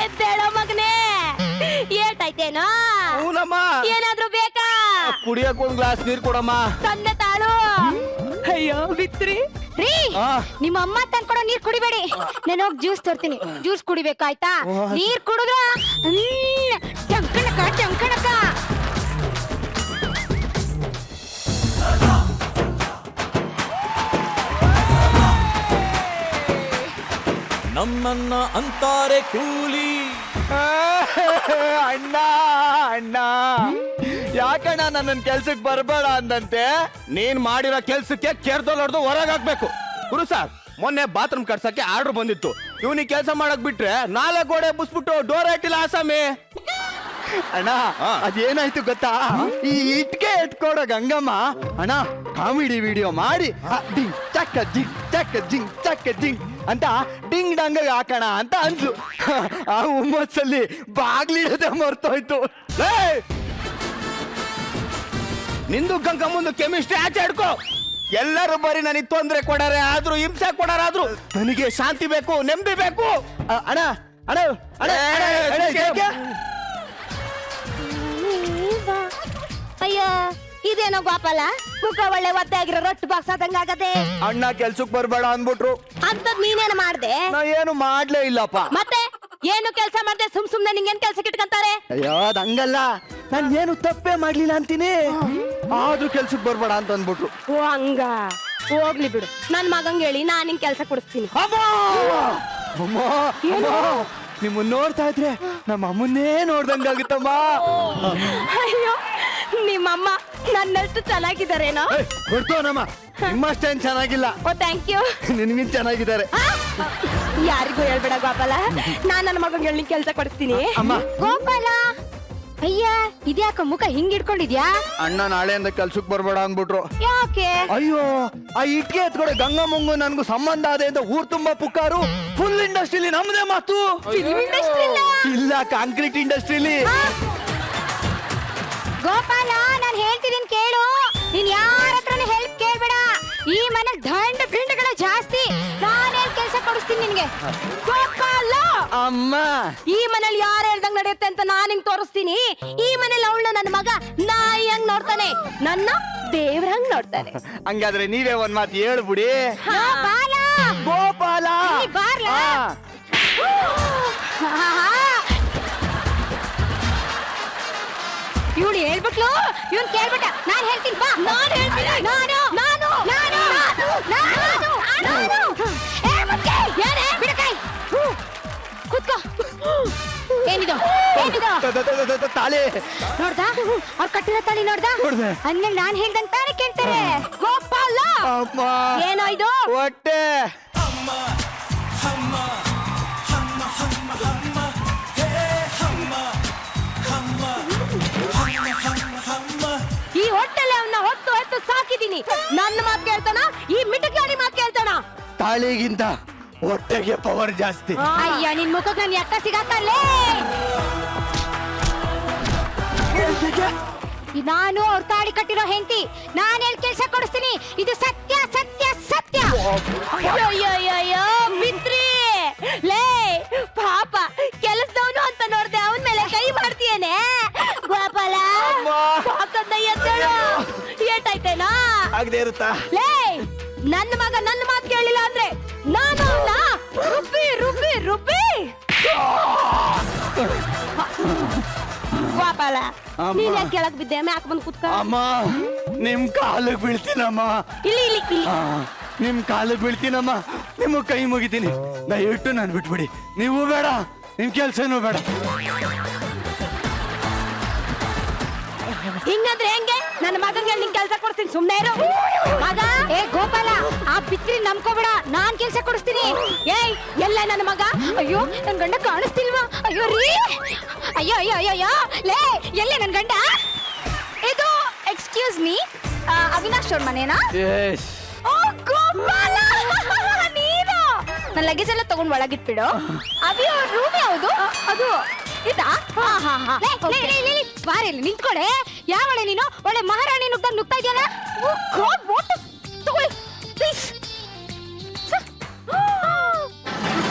ಎದ್ದೇಳೋ ಮಗನೇ, ಏಟಾಯ್ತೇನೋ? ಏನಾದ್ರೂ ಬೇಕಾ? ಕುಡಿಯಕ್ ಒಂದ್ ಗ್ಲಾಸ್ ನೀರ್ ಕೊಡಮ್ಮ. ತಂದೆ ತಾಳು. ಅಯ್ಯೋ ಬಿತ್ರಿ ರೀ, ನಿಮ್ಮ ಅಮ್ಮ ತಂದ್ಕೊಡೋ ನೀರ್ ಕುಡಿಬೇಡಿ. ನಾನು ಹೋಗಿ ಜ್ಯೂಸ್ ತರ್ತೀನಿ, ಜ್ಯೂಸ್ ಕುಡಿಬೇಕಾಯ್ತಾ? ನೀರ್ ಕುಡಿದ್ರ ಟಂಕಣಕ ಟಂಕಣಕ. ನಮ್ಮನ್ನ ಅಂತಾರೆ ಕೂಲಿ. ಅಣ್ಣ ಅಣ್ಣ, ಯಾಕಣ್ಣ ನನ್ನನ್ ಕೆಲ್ಸಕ್ಕೆ ಬರ್ಬೇಡ ಅಂದಂತೆ? ನೀನ್ ಮಾಡಿರೋ ಕೆಲ್ಸಕ್ಕೆ ಕೇರ್ದೋಲ್ ಹೊಡೆದು ಹೊರಗೆ ಹಾಕ್ಬೇಕು. ಗುರು ಸರ್, ಮೊನ್ನೆ ಬಾತ್ರೂಮ್ ಕಟ್ಸಕ್ಕೆ ಆರ್ಡರ್ ಬಂದಿತ್ತು. ಇವನಿಗೆ ಕೆಲಸ ಮಾಡಕ್ ಬಿಟ್ರೆ ನಾಳೆ ಗೋಡೆ ಬುಸ್ಬಿಟ್ಟು ಡೋರ್ ಇಟ್ಟಿಲ್ಲ ಆಸಾಮಿ. ಅಣ್ಣ ಅದೇನಾಯ್ತು ಗೊತ್ತಾ? ಈ ಇಟ್ಕೆ ಎತ್ಕೊಡೋ ಗಂಗಮ್ಮ ಅಣ್ಣ ಕಾಮಿಡಿ ವಿಡಿಯೋ ಮಾಡಿ ಡಿಂಗ್ ಚಕ್ಕ ಜಿಂಗ್ ಚಕ್ಕ ಜಿಂಗ್ ಚಕ್ಕ ಜಿಂಗ್ ಅಂತ ಡಿಂಗ್ ಡಂಗ ಹಾಕೋಣ ಅಂತ ಅಂದ್ಲು. ಆ ಹುಮ್ಮಸ್ಸಲ್ಲಿ ಬಾಗ್ಲಿಡೋದೇ ಮರ್ತೋಯ್ತು. ನಿಂದು ಗಂಗಮ್ಮಂದು ಕೆಮಿಸ್ಟ್ರಿ ಆಚೆ ಹಿಡ್ಕೋ. ಎಲ್ಲರೂ ಬರೀ ನನಗೆ ತೊಂದ್ರೆ ಕೊಡಾರೆ ಆದ್ರೂ, ಹಿಂಸೆ ಕೊಡಾರ ಆದ್ರೂ, ನನಗೆ ಶಾಂತಿ ಬೇಕು, ನೆಮ್ಮದಿ ಬೇಕು. ಅಣ್ಣ ಅಣ್ಣ ಅಣ್ಣ ಅಯ್ಯೋ ಇದೇನೋ ಗೋಪಾಲ, ಮುಖ ಒಳ್ಳೆ ಒದ್ದೆ ಆಗಿರೋ ರೊಟ್ಟು ಬಾಕ್ಸ್ ಆದಂಗಾಗದೆ. ಅಣ್ಣ ಕೆಲ್ಸಕ್ ಬರ್ಬೇಡ ಅನ್ಬಿಟ್ರು. ಅಂತದ್ ನೀನೇನು ಮಾಡ್ದೆ? ನಾ ಏನು ಮಾಡ್ಲೇ ಇಲ್ಲಪ್ಪ. ಮತ್ತೆ ಏನು ಕೆಲಸ ಮಾಡ್ದೆ? ಸುಮ್ನೆ ನಿಂಗೇನ್ ಕೆಲ್ಸಕ್ಕೆ ಇಟ್ಕೊಂತಾರೆ? ಅಯ್ಯೋ ಅದ್ ಹಂಗಲ್ಲ, ನಾನ್ ಏನು ತಪ್ಪೇ ಮಾಡ್ಲಿಲ್ಲ ಅಂತೀನಿ, ಆದ್ರೂ ಕೆಲ್ಸಕ್ ಬರ್ಬೇಡ ಅಂತ ಅಂದ್ಬಿಟ್ರು. ಓ ಹಂಗ, ಹೋಗ್ಲಿ ಬಿಡು. ನನ್ ಮಗಂಗ್ ಹೇಳಿ ನಾನ್ ನಿಂಗ್ ಕೆಲ್ಸ ಕೊಡಿಸ್ತೀನಿ. ನಿಮ್ಮನ್ನ ನೋಡ್ತಾ ಇದ್ರೆ ನಮ್ಮ ಅಮ್ಮನ್ನೇ ನೋಡ್ದಂಗಾಗುತ್ತಮ್ಮ. ಅಯ್ಯೋ ನಿಮ್ಮಮ್ಮ ನನ್ನಷ್ಟು ಚೆನ್ನಾಗಿದ್ದಾರೇನೋ? ಗೊತ್ತೋನಮ್ಮ, ನಿಮ್ಮಷ್ಟೇನ್ ಚೆನ್ನಾಗಿಲ್ಲ. ಓ ಥ್ಯಾಂಕ್ ಯು. ನಿನ್ಗಿನ್ ಚೆನ್ನಾಗಿದ್ದಾರೆ. ಯಾರಿಗೂ ಹೇಳ್ಬೇಡ ಗೋಪಾಲ, ನಾನ್ ನನ್ನ ಮಗಂಗ್ ಹೇಳಿ ಕೆಲ್ಸ ಕೊಡಿಸ್ತೀನಿ. ಅಮ್ಮ. ಗೋಪಾಲ ಅಯ್ಯ ಇದ್ಯಾಕ ಮುಖ ಹಿಂಗ್ ಇಟ್ಕೊಂಡಿದ್ಯಾ? ಅಣ್ಣ ನಾಳೆಯಿಂದ ಕೆಲ್ಸಕ್ ಬರ್ಬೇಡ ಅಂದ್ಬಿಟ್ರು. ಯಾಕೆ? ಅಯ್ಯೋ ಆ ಇಟ್ಕೆ ಎತ್ಕೊಡೆ ಗಂಗಮ್ಮಂಗು ನನ್ಗೂ ಸಂಬಂಧ ಅದೇ ಅಂತ ಊರ್ ತುಂಬಾ ಪುಕ್ಕಾರು. ಫುಲ್ ಇಂಡಸ್ಟ್ರಿಲಿ ನಮ್ದೇ ಮಾತು. ಇಲ್ಲ, ಕಾಂಕ್ರೀಟ್ ಇಂಡಸ್ಟ್ರಿಲಿ. ಗೋಪಾಲ ನಾನ್ ಹೇಳ್ತಿದ್ದೀನಿ ಕೇಳು, ನೀನ್ ಯಾರ ಹತ್ರನೂ ಹೆಲ್ಪ್ ಕೇಳ್ಬೇಡ. ಈ ಮನೇಲಿ ದಂಡ ಭಿಂಡಗಳ ಜಾಸ್ತಿ. ನಾನೇನ್ ಕೆಲ್ಸ ಕೊಡಿಸ್ತೀನಿ ನಿನ್ಗೆ. ಗೋಪಾಲ ಅಮ್ಮ, ಈ ಮನೇಲಿ ಯಾರು ಹೇಳ್ದಂಗ್ ನಡೆಯುತ್ತೆ ಅಂತ ನಾನ್ ಹಿಂಗ್ ತೋರಿಸ್ತೀನಿ. ಈ ಮನೇಲಿ ಅವಳನ್ನ ನನ್ನ ಮಗ ನಾಯಿ ಹಂಗ್ ನೋಡ್ತಾನೆ, ನನ್ನ ದೇವ್ರಂಗ್ ನೋಡ್ತಾನೆ. ಹಂಗಾದ್ರೆ ನೀವೇ ಒಂದ್ ಮಾತು ಹೇಳ್ಬಿಡಿ. ಗೋಪಾಲ ಗೋಪಾಲ ಬಾರ್ಲಾ. ಇವಳು ಹೇಳ್ಬಿಟ್ಲು, ಇವನ್ ಕೇಳ್ಬಿಟ್ಟ. ನಾನ್ ಹೇಳ್ತೀನಿ ಬಾ. ನಾನು ಹೇಳ್ತೀನಿ. ನಾನು ನಾನು ನಾನು ನಾನು ನಾನು ಏ ಮುಕ್ಕೆ ಏನೇ ಬಿಡಕೈ ಕೂತ್ಕೋ. ಏನಿದು ಏನಿದು? ತಾಳಿ ನೋಡ್ದಾ? ಅವ್ರು ಕಟ್ಟಿರೋ ತಾಳಿ ನೋಡ್ದಾ? ಅಂದ್ಮೇಲೆ ನಾನ್ ಹೇಳ್ದಂಗ್ ತಾನೇ ಕೇಳ್ತಾರೆ. ಗೋಪಾಲ ಅಮ್ಮ, ಏನೋ ಇದು? ಹೊಟ್ಟೆ. ಈ ಹೊಟ್ಟೆಲೆ ಅವನ್ನ ಹೊತ್ತು ಹೊತ್ತು ಸಾಕಿದೀನಿ. ನನ್ನ ಮಾತು ಕೇಳ್ತಾನ? ಈ ಮಿಟಕಾಡಿ ಮಾತು ಕೇಳ್ತಾನ? ತಾಳಿಗಿಂತ ಹೊಟ್ಟೆಗೆ ಪವರ್ ಜಾಸ್ತಿ. ಅಯ್ಯ ನಿನ್ ಮುಖಕ್ಕೆ ನನ್ ಎಕ್ಕ ಸಿಗತ್ತಲ್ಲೇ. ನಾನು ಅವ್ರ ತಾಳಿ ಕಟ್ಟಿರೋ ಹೆಂಡತಿ, ನಾನು ಹೇಳಿ ಕೆಲಸ ಕೊಡಿಸ್ತೀನಿ. ಇದು ಸತ್ಯ ಸತ್ಯ ಸತ್ಯ. ಅಯ್ಯೋ ಮಿತ್ರಿ, ಲೇ ಆಗದೆ ಇರುತ್ತಾ? ಲೇ ನನ್ನ ಮಗ ನನ್ನ ಮಾತು ಕೇಳಿಲ್ಲ ಅಂದ್ರೆ ನಾನು ಅವ್ನ ರುಬ್ಬಿ ರುಬ್ಬಿ ರುಬ್ಬಿ ಗೋಪಾಲ ಅಮ್ಮ. ನೀನ್ ಯಾಕೆ ಕೆಳಗ್ ಬಿದ್ದೆ ಮ್ಯಾಕ್ ಬಂದ್ ಕುತ್ಕ ಅಮ್ಮ ನಿಮ್ ಕಾಲಿಗೆ ಬೀಳ್ತೀನಮ್ಮ. ಇಲ್ಲಿ ಇಲ್ಲಿ ಇಲ್ಲಿ ಆ, ನಿಮ್ ಕಾಲಿಗೆ ಬೀಳ್ತೀನಮ್ಮ, ನಿಮ್ಮ ಕೈ ಮುಗಿತೀನಿ. ದಯವಿಟ್ಟು ನಾನು ಬಿಟ್ಬಿಡಿ. ನೀವು ಬೇಡ, ನಿಮ್ ಕೆಲ್ಸನೂ ಬೇಡ. ಹಿಂಗಂದ್ರೆ ಹೆಂಗೆ? ನನ್ನ ಮಗಂಗೆ ನಿನ್ ಕೆಲ್ಸ ಕೊಡ್ತೀನಿ, ಸುಮ್ನೆ ಇರು. ಮಗ ಏ ಗೋಪಾಲ, ಆ ಬಿತ್ರಿ ನಂಬ್ಕೋಬೇಡ, ನಾನ್ ಕೆಲ್ಸ ಕೊಡಿಸ್ತೀನಿ. ಏಯ್ ಎಲ್ಲ ನನ್ನ ಮಗ? ಅಯ್ಯೋ ನನ್ ಗಂಡ ಕಾಣಿಸ್ತಿಲ್ವಾ? ಅಯ್ಯೋ ರೀ, ಅಯ್ಯೋ ಅಯ್ಯೋ ಅಯ್ಯೋ ಅಯ್ಯೋ ಲೇ, ಎಲ್ಲೇ ನನ್ ಗಂಡ? ಇದು ಎಕ್ಸ್ಕ್ಯೂಸ್ ಮೀ, ಅವಿನಾಶ್ ಅವ್ರ ಮನೇನಾ? ಓ ಗೋಪಾಲ, ನೀನು ನನ್ನ ಲಗೇಜ್ ಎಲ್ಲ ತಗೊಂಡ್ ಒಳಗಿಟ್ಬಿಡು. ಅವಿ ಅವ್ರ ರೂಮ್ ಯಾವುದು? ಅದು ಇದಾ? ಹಾ ಹಾ ಹಾ. ಬಾರಿಲಿ ನಿಂತ್ಕೊಳೆ. ಯಾವಳೆ ನೀನು? ಒಳ್ಳೆ ಮಹಾರಾಣಿ ನುಗ್ತಾ ಇದೆಯಲ್ಲ. ಓ ಗಾಡ್, ವಾಟ್ ತಗೊಳ್ಳಿ ಪ್ಲೀಸ್.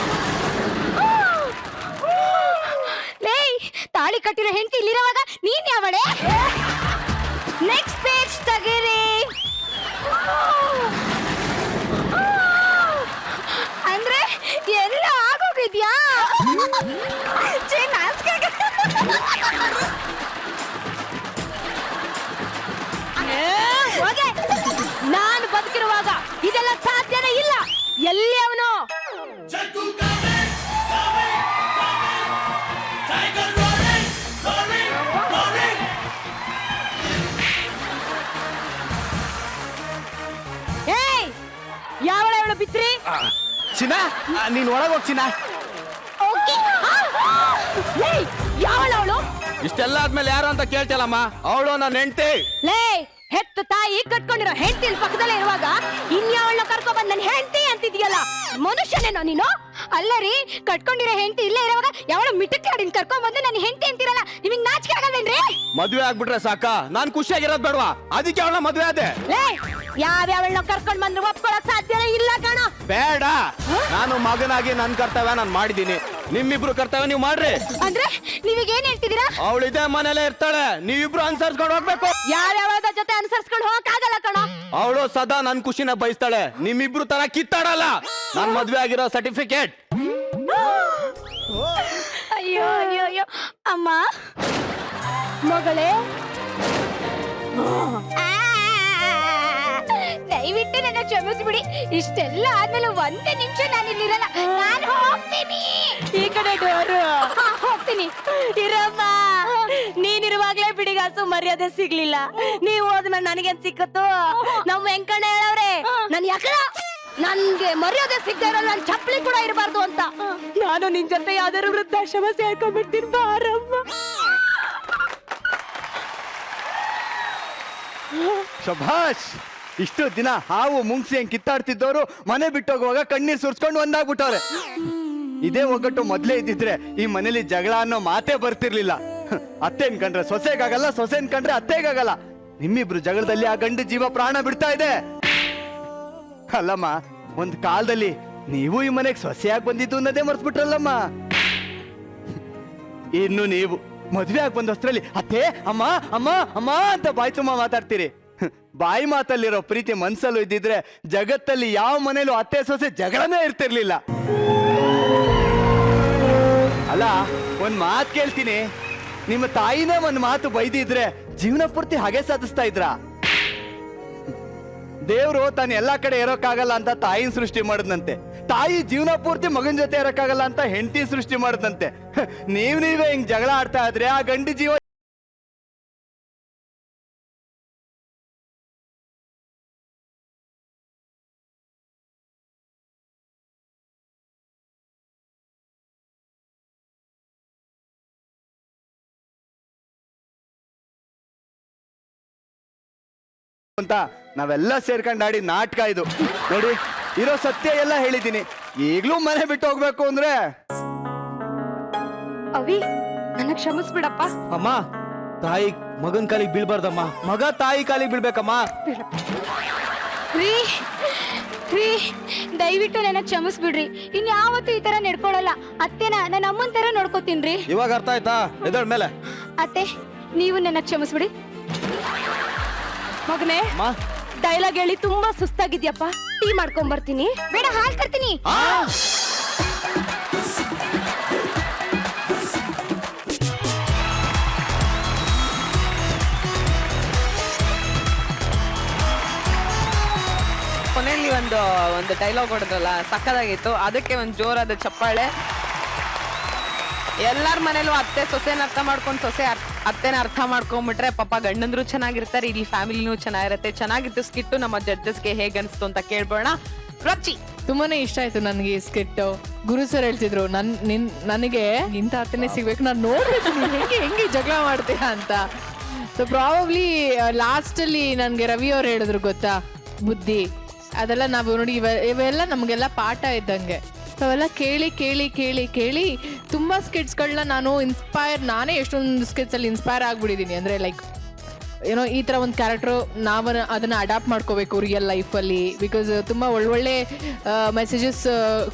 ಲೇ ತಾಳಿ ಕಟ್ಟಿರೋ ಹೆಂಡತಿ ಇಲ್ಲಿರುವಾಗ ನೀನ್ ಯಾವಳೆ? ನೆಕ್ಸ್ಟ್ ಪೇಜ್ ತೆಗೀರಿ. ಅಂದ್ರೆ ಎಲ್ಲ ಆಗೋಗಿದ್ಯಾ? ನಾನು ಬದುಕಿರುವಾಗ ಇದೆಲ್ಲ ಸಾಧ್ಯನೇ ಇಲ್ಲ. ಎಲ್ಲಿ ಅವನು? ಏಯ್ ಯಾವಳ ಅವಳು ಬಿತ್ರಿ? ಚಿನ್ನ, ನೀನ್ ಒಳಗೆ ಹೋಗ್ ಚಿನ್ನ. ಓಕೆ. ಏಯ್ ಯಾವಳ ಅವಳು? ಇಷ್ಟೆಲ್ಲ ಆದ್ಮೇಲೆ ಯಾರು ಅಂತ ಕೇಳ್ತಿಯಲ್ಲಮ್ಮ, ಅವಳು ನನ್ನ ಹೆಂಡತಿ. ಲೇ ಹೆತ್ತ ತಾಯಿ ಕಟ್ಕೊಂಡಿರೋ ಹೆಂಡತಿ ಪಕ್ಕದಲ್ಲೇ ಇರುವಾಗ ಇನ್ಯಾವಳನ್ನ ಕರ್ಕೊ ಬಂದ್ ನನ್ನ ಹೆಂಡತಿ ಅಂತಿದ್ಯಲ್ಲ, ಮನುಷ್ಯನೇನೋ ನೀನು? ಅಲ್ಲ ರೀ, ಕಟ್ಕೊಂಡಿರೋ ಹೆಂಡತಿ ಇಲ್ಲೇ ಇರುವಾಗ ಯಾವಳ ಮಿಟಕ್ಲಾಡಿನ ಕರ್ಕೊಂಡ್ ಬಂದು ನನ್ನ ಹೆಂಡತಿ ಅಂತಿರಲ್ಲ, ನಿಮಗ್ ನಾಚಿಕೆ ಆಗಲ್ವೇನ್ರಿ? ಮದ್ವೆ ಆಗ್ಬಿಟ್ರೆ ಸಾಕ, ನಾನ್ ಖುಷಿಯಾಗಿರೋದ್ ಬೇಡವಾ? ಅದಕ್ಕೆ ಅವಳ ಮದ್ವೆ ಆದೆ. ಲೇ ಯಾವ್ಯಾವಳನ್ನ ಕರ್ಕೊಂಡ್ ಬಂದ್ರು ಒಪ್ಕೊಳಕ್ ಸಾಧ್ಯನೇ ಇಲ್ಲ ಕಣ. ಬೇಡ, ನಾನು ಮಗನಾಗಿ ನನ್ ಕರ್ತವ್ಯ ನಾನು ಮಾಡಿದೀನಿ. ನಿಮ್ಮಿಬ್ರು ಕರ್ತವ್ಯ ನೀವು ಮಾಡ್ರಿ. ಅಂದ್ರೆ ನೀವೀಗ ಏನ್ ಹೇಳ್ತಿದ್ದೀರಾ? ಅವಳು ಇದೇ ಮನೇಲೆ ಇರ್ತಾಳೆ, ನೀವಿಬ್ರು ಅನ್ಸರ್ಸ್ಕೊಂಡು ಹೋಗ್ಬೇಕು. ಯಾವ್ಯಾವದ ಜೊತೆ ಅನುಸರಿಸ್ಕೊಂಡು ಹೋಗಕ್ ಆಗಲ್ಲ ಕಣ. ಅವಳು ಸದಾ ನನ್ ಖುಷಿನ ಬಯಸ್ತಾಳೆ, ನಿಮ್ಮಿಬ್ರು ತರ ಕಿತ್ತಾಡಲ್ಲ. ನನ್ ಮದ್ವೆ ಆಗಿರೋ ಸರ್ಟಿಫಿಕೇಟ್. ಅಯ್ಯೋ ಅಯ್ಯೋ ಅಯ್ಯೋ ಅಮ್ಮ ಮಗಳೇ, ದಯವಿಟ್ಟು ನನ್ನ ಕ್ಷಮಿಸ್ಬಿಡಿ. ಇಷ್ಟೆಲ್ಲ ಆದ್ಮೇಲೆ ಒಂದೇ ನಿಮಿಷ ನಾನು ಇಲ್ಲಿರಲ್ಲ, ನಾನು ಹೋಗ್ತೀನಿ. ಈ ಕಡೆ ಡೋರು ಹೋಗ್ತೀನಿ. ಇರಮ್ಮ, ನೀನಿರುವಾಗ್ಲೇ ಬಿಡಿಗಾಸು ಮರ್ಯಾದೆ ಸಿಗ್ಲಿಲ್ಲ. ನೀವು ಹೋದ್ಮೇಲೆ ನನಗೇನ್ ಸಿಕ್ಕತ್ತು? ನಮ್ಮ ವೆಂಕಣ್ಣ ಹೇಳವ್ರೆ, ನನ್ ಯಾಕಡ ನನ್ಗೆ ಮರ್ಯಾದೆ ಸಿಗದೆ ಇರೋ ನನ್ ಚಪ್ಪಲಿ ಕೂಡ ಇರಬಾರ್ದು ಅಂತ. ನಾನು ನಿನ್ ಜೊತೆ ಯಾವ್ದಾದ್ರು ವೃದ್ಧಾಶ್ರಮ ಸೇರ್ಕೊಂಡ್ಬಿಡ್ತೀನಿ ಬಾರಮ್ಮ. ಶಭಾಷ್. ಇಷ್ಟು ದಿನ ಹಾವು ಮುಂಗ್ಸಿ ಹೆಂಗ್ ಕಿತ್ತಾಡ್ತಿದ್ದವರು ಮನೆ ಬಿಟ್ಟೋಗುವಾಗ ಕಣ್ಣೀರ್ ಸುರ್ಸ್ಕೊಂಡು ಒಂದಾಗ್ಬಿಟ್ಟವ್ರೆ. ಇದೇ ಒಗ್ಗಟ್ಟು ಮೊದ್ಲೇ ಇದ್ದಿದ್ರೆ ಈ ಮನೇಲಿ ಜಗಳ ಅನ್ನೋ ಮಾತೇ ಬರ್ತಿರ್ಲಿಲ್ಲ. ಅತ್ತೆನ್ ಕಂಡ್ರೆ ಸೊಸೆಗಾಗಲ್ಲ, ಸೊಸೆನ್ ಕಂಡ್ರೆ ಅತ್ತೆಗಾಗಲ್ಲ. ನಿಮ್ಮಿಬ್ರು ಜಗಳದಲ್ಲಿ ಆ ಗಂಡು ಜೀವ ಪ್ರಾಣ ಬಿಡ್ತಾ ಇದೆ. ಅಲ್ಲಮ್ಮ, ಒಂದ್ ಕಾಲದಲ್ಲಿ ನೀವು ಈ ಮನೆಗೆ ಸೊಸೆಯಾಗಿ ಬಂದಿದ್ದು ಅನ್ನೋದೇ ಮರ್ತ್ಬಿಟ್ರಲ್ಲಮ್ಮ. ಇನ್ನು ನೀವು ಮದ್ವೆ ಆಗಿ ಬಂದಷ್ಟರಲ್ಲಿ ಅತ್ತೆ ಅಮ್ಮ ಅಮ್ಮ ಅಮ್ಮ ಅಂತ ಬಾಯಿ ತುಂಬ ಮಾತಾಡ್ತೀರಿ. ಬಾಯಿ ಮಾತಲ್ಲಿರೋ ಪ್ರೀತಿ ಮನ್ಸಲ್ಲೂ ಇದ್ದಿದ್ರೆ ಜಗತ್ತಲ್ಲಿ ಯಾವ ಮನೇಲೂ ಅತ್ತೆ ಸೊಸೆ ಜಗಳನೇ ಇರ್ತಿರ್ಲಿಲ್ಲ. ಅಲ್ಲ, ಒಂದ್ ಮಾತು ಕೇಳ್ತೀನಿ, ನಿಮ್ಮ ತಾಯಿನೇ ಒಂದ್ ಮಾತು ಬೈದಿದ್ರೆ ಜೀವನ ಪೂರ್ತಿ ಹಾಗೆ ಸಾಧಿಸ್ತಾ ಇದ್ರ? ದೇವ್ರು ತಾನು ಎಲ್ಲಾ ಕಡೆ ಇರೋಕ್ಕಾಗಲ್ಲ ಅಂತ ತಾಯಿನ ಸೃಷ್ಟಿ ಮಾಡದಂತೆ, ತಾಯಿ ಜೀವನ ಪೂರ್ತಿ ಮಗನ ಜೊತೆ ಇರೋಕ್ಕಾಗಲ್ಲ ಅಂತ ಹೆಂಡತಿ ಸೃಷ್ಟಿ ಮಾಡದಂತೆ. ನೀವೇ ಹಿಂಗ್ ಜಗಳ ಆಡ್ತಾ ಇದ್ರೆ ಆ ಗಂಡಿ ಜೀವ ಅಂತ ನಾವೆಲ್ಲ ಸೇರ್ಕೊಂಡಾಡಿ ನಾಟಕ ಇದು. ನೋಡಿ, ಇರೋ ಸತ್ಯ ಎಲ್ಲ ಹೇಳಿದ್ದೀನಿ. ಈಗ್ಲೂ ಮನೆ ಬಿಟ್ಟು ಹೋಗ್ಬೇಕು ಅಂದ್ರೆ ಅವಿ ನನ್ನ ಕ್ಷಮಿಸ್ಬಿಡಪ್ಪ. ಅಮ್ಮ, ತಾಯಿ ಮಗನ್ ಕಾಲಿಗೆ ಬೀಳ್ಬಾರ್ದಮ್ಮ, ಮಗ ತಾಯಿ ಕಾಲಿಗೆ ಬೀಳ್ಬೇಕಮ್ಮ. ರೀ ರೀ, ದಯವಿಟ್ಟು ನನ್ನ ಕ್ಷಮಿಸ್ಬಿಡ್ರಿ. ಇನ್ಯಾವತ್ತೂ ಈ ತರ ನಡ್ಕೊಳಲ್ಲ. ಅತ್ತೆನ ನನ್ನ ಅಮ್ಮನ ತರ ನೋಡ್ಕೋತೀನ್ರಿ. ಇವಾಗ ಅರ್ಥ ಆಯ್ತಾ? ಎದಳ ಮೇಲೆ ಅತ್ತೆ, ನೀವು ನನ್ನ ಕ್ಷಮಿಸ್ಬಿಡಿ. ಮಗನೇ, ಡೈಲಾಗ್ ಹೇಳಿ ತುಂಬಾ ಸುಸ್ತಾಗಿದ್ಯಪ್ಪ, ಟೀ ಮಾಡ್ಕೊಂಡ್ ಬರ್ತೀನಿ. ಬೇಡ, ಹಾಲ್ ತರ್ತೀನಿ. ಕೊನೆಯಲ್ಲಿ ಒಂದು ಡೈಲಾಗ್ ಹೊಡೆದ್ರಲ್ಲ, ಸಕ್ಕದಾಗಿತ್ತು. ಅದಕ್ಕೆ ಒಂದು ಜೋರಾದ ಚಪ್ಪಾಳೆ. ಎಲ್ಲಾರ ಮನೇಲೂ ಅತ್ತೆ ಸೊಸೆನ ಅರ್ಥ ಮಾಡ್ಕೊಂಡು ಸೊಸೆ ಅತ್ತೆನ ಅರ್ಥ ಮಾಡ್ಕೊಂಡ್ಬಿಟ್ರೆ ಪಾಪ ಗಂಡಂದ್ರು ಚೆನ್ನಾಗಿರ್ತಾರೆ, ಇಡೀ ಫ್ಯಾಮಿಲಿನೂ ಚೆನ್ನಾಗಿರುತ್ತೆ. ಚೆನ್ನಾಗಿತ್ತು ಸ್ಕಿಟ್ಟು. ನಮ್ಮ ಜಡ್ಜಸ್ಗೆ ಹೇಗೆ ಅನಿಸ್ತು ಅಂತ ಕೇಳ್ಬೋಣ. ರಚಿ, ತುಂಬಾನೇ ಇಷ್ಟ ಆಯ್ತು ನನಗೆ ಈ ಸ್ಕಿಟ್. ಗುರು ಸರ್ ಹೇಳ್ತಿದ್ರು ನನಗೆ ಇಂಥ ಅರ್ಥನೇ ಸಿಗ್ಬೇಕು, ನಾನು ನೋಡ್ಬೇಕು ನೀನ್ ಹೆಂಗೆ ಜಗಳ ಮಾಡ್ತೀಯ ಅಂತ. ಸೊ ಪ್ರಾಬಬ್ಲಿ ಲಾಸ್ಟ್ ಅಲ್ಲಿ ನನ್ಗೆ ರವಿ ಅವ್ರು ಹೇಳಿದ್ರು ಗೊತ್ತಾ, ಬುದ್ಧಿ ಅದೆಲ್ಲ ನಾವು ನೋಡಿ ಇವೆಲ್ಲ ನಮಗೆಲ್ಲ ಪಾಠ ಇದ್ದಂಗೆ. ಅವೆಲ್ಲ ಕೇಳಿ ಕೇಳಿ ಕೇಳಿ ಕೇಳಿ ತುಂಬಾ ಸ್ಕಿಟ್ಸ್ಗಳನ್ನ ನಾನೇ ಎಷ್ಟೊಂದು ಸ್ಕಿಟ್ಸ್ ಅಲ್ಲಿ ಇನ್ಸ್ಪೈರ್ ಆಗ್ಬಿಟ್ಟಿದೀನಿ. ಅಂದ್ರೆ ಲೈಕ್ ಏನೋ ಈ ತರ ಒಂದು ಕ್ಯಾರೆಕ್ಟರ್ ಅದನ್ನ ಅಡಾಪ್ಟ್ ಮಾಡ್ಕೋಬೇಕು ರಿಯಲ್ ಲೈಫಲ್ಲಿ. ಬಿಕಾಸ್ ತುಂಬಾ ಒಳ್ಳೊಳ್ಳೆ ಮೆಸೇಜಸ್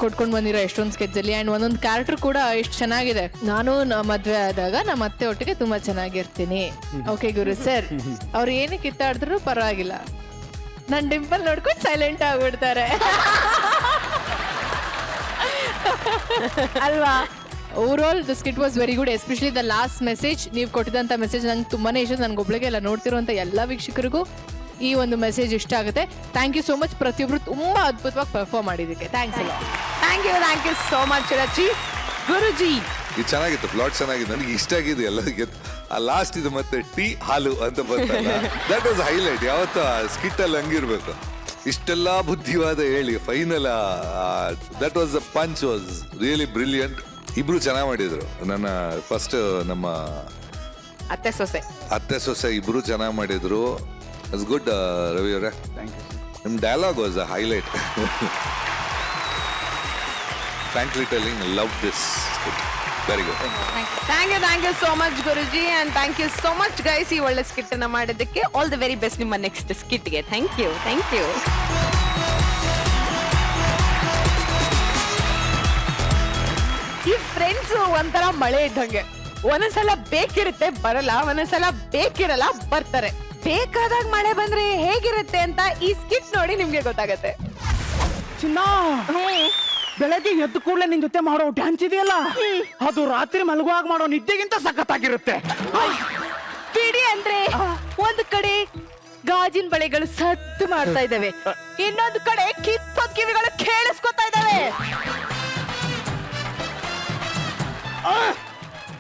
ಕೊಟ್ಕೊಂಡು ಬಂದಿರೋ ಎಷ್ಟೊಂದು ಸ್ಕೆಚ್ ಅಲ್ಲಿ. ಅಂಡ್ ಒಂದೊಂದು ಕ್ಯಾರೆಕ್ಟರ್ ಕೂಡ ಎಷ್ಟು ಚೆನ್ನಾಗಿದೆ. ನಾನು ಮದ್ವೆ ಆದಾಗ ನಮ್ಮ ಅತ್ತೆ ಒಟ್ಟಿಗೆ ತುಂಬಾ ಚೆನ್ನಾಗಿರ್ತೀನಿ. ಓಕೆ ಗುರು ಸರ್, ಅವ್ರು ಏನೇ ಕಿತ್ತಾಡಿದ್ರು ಪರವಾಗಿಲ್ಲ, ನನ್ ಡಿಂಪಲ್ ನೋಡ್ಕೊಂಡು ಸೈಲೆಂಟ್ ಆಗ್ಬಿಡ್ತಾರೆ ಅಲ್ವಾ? Over all the skit was very good, especially the last message. ನೀವು ಕೊಟ್ಟಿದಂಥ ಮೆಸೇಜ್ ನಂಗೆ ತುಂಬಾನೇ ಇಷ್ಟ. ನನ್ಗೆ ಒಬ್ಳಿಗೆ ಎಲ್ಲ ನೋಡ್ತಿರುವಂಥ ಎಲ್ಲ ವೀಕ್ಷಕರಿಗೂ ಈ ಒಂದು ಮೆಸೇಜ್ ಇಷ್ಟ ಆಗುತ್ತೆ. Thank you so much. ಪ್ರತಿಯೊಬ್ರು ತುಂಬಾ ಅದ್ಭುತವಾಗಿ ಪರ್ಫಾರ್ಮ್ ಮಾಡಿದ್ದಕ್ಕೆ ಥ್ಯಾಂಕ್ಸ್ ಅಲ್ಲ. Thank you so much Rachi. Guruji, ಇದು ಚೆನ್ನಾಗಿತ್ತು, ಪ್ಲಾಟ್ ಚೆನ್ನಾಗಿದೆ, ನನಗೆ ಇಷ್ಟ ಆಗಿದೆ ಎಲ್ಲರಿಗೆ. ಆ ಲಾಸ್ಟ್ ಇದು ಮತ್ತೆ ಟೀ ಹಾಲು ಅಂತ ಬಂತಲ್ಲ, ದಟ್ ವಾಸ್ ಹೈಲೈಟ್. ಯಾವತ್ತು ಆ ಸ್ಕಿಟ್ ಅಲ್ಲಿ ಹಂಗಿರ್ಬೇಕು, ಇಷ್ಟೆಲ್ಲ ಬುದ್ಧಿವಾದ ಹೇಳಿ final that was the punch was really brilliant. ಇಬ್ರು ಚೆನ್ನಾಗಿ ಮಾಡಿದ್ರು. ನನ್ನ ಫಸ್ಟ್ ನಮ್ಮ ಅತ್ತೆ ಸೊಸೆ ಇಬ್ರು ಚೆನ್ನಾಗಿ ಮಾಡಿದ್ರು. ಇಟ್ಸ್ ಗುಡ್ ರವಿ ಅವರೇ. ನಿಮ್ಮ dialogue was a highlight. Frankly telling, love this. Very good. Thank you so much Guruji, and thank you so much guys ಈ ಒಳ್ಳೆ ಸ್ಕಿಟ್ ಅನ್ನ ಮಾಡಿದ್ದಕ್ಕೆ. ಆಲ್ ದಿ ವೆರಿ ಬೆಸ್ಟ್ ನಿಮ್ಮ ನೆಕ್ಸ್ಟ್ ಸ್ಕಿಟ್ಗೆ. Thank you. ಈ ಫ್ರೆಂಡ್ಸ್ ಒಂಥರ ಮಳೆ ಇದ್ದಂಗೆ, ಒಂದೊಂದ್ಸಲ ಬೇಕಿರುತ್ತೆ ಬರಲ್ಲ, ಒಂದೊಂದ್ಸಲ ಬೇಕಿರಲ್ಲ ಬರ್ತಾರೆ. ಬೇಕಾದಾಗ ಮಳೆ ಬಂದ್ರೆ ಹೇಗಿರುತ್ತೆ ಅಂತ ಈ ಸ್ಕಿಟ್ ನೋಡಿ ನಿಮ್ಗೆ ಗೊತ್ತಾಗತ್ತೆ. ಚಿನ್ನ, ಬೆಳಗ್ಗೆ ಎದ್ದು ಕೂಡಲೇ ನಿನ್ ಜೊತೆ ಮಾಡೋ ಡ್ಯಾನ್ಸ್ ಇದೆಯಲ್ಲ, ಅದು ರಾತ್ರಿ ಮಲಗುವಾಗ ಮಾಡೋ ನಿದ್ದೆಗಿಂತ ಸಖತ್ತಾಗಿರುತ್ತೆ. ಬಿಡಿ ಅಂದ್ರೆ ಒಂದು ಕಡೆ ಗಾಜಿನ ಬಳೆಗಳು ಸದ್ದು ಮಾಡ್ತಾ ಇದ್ದಾವೆ, ಇನ್ನೊಂದು ಕಡೆ ಕಿತ್ತೋದ್ ಕಿವಿಗಳು ಕೇಳಿಸ್ಕೊತಾ ಇದ್ದಾವೆ.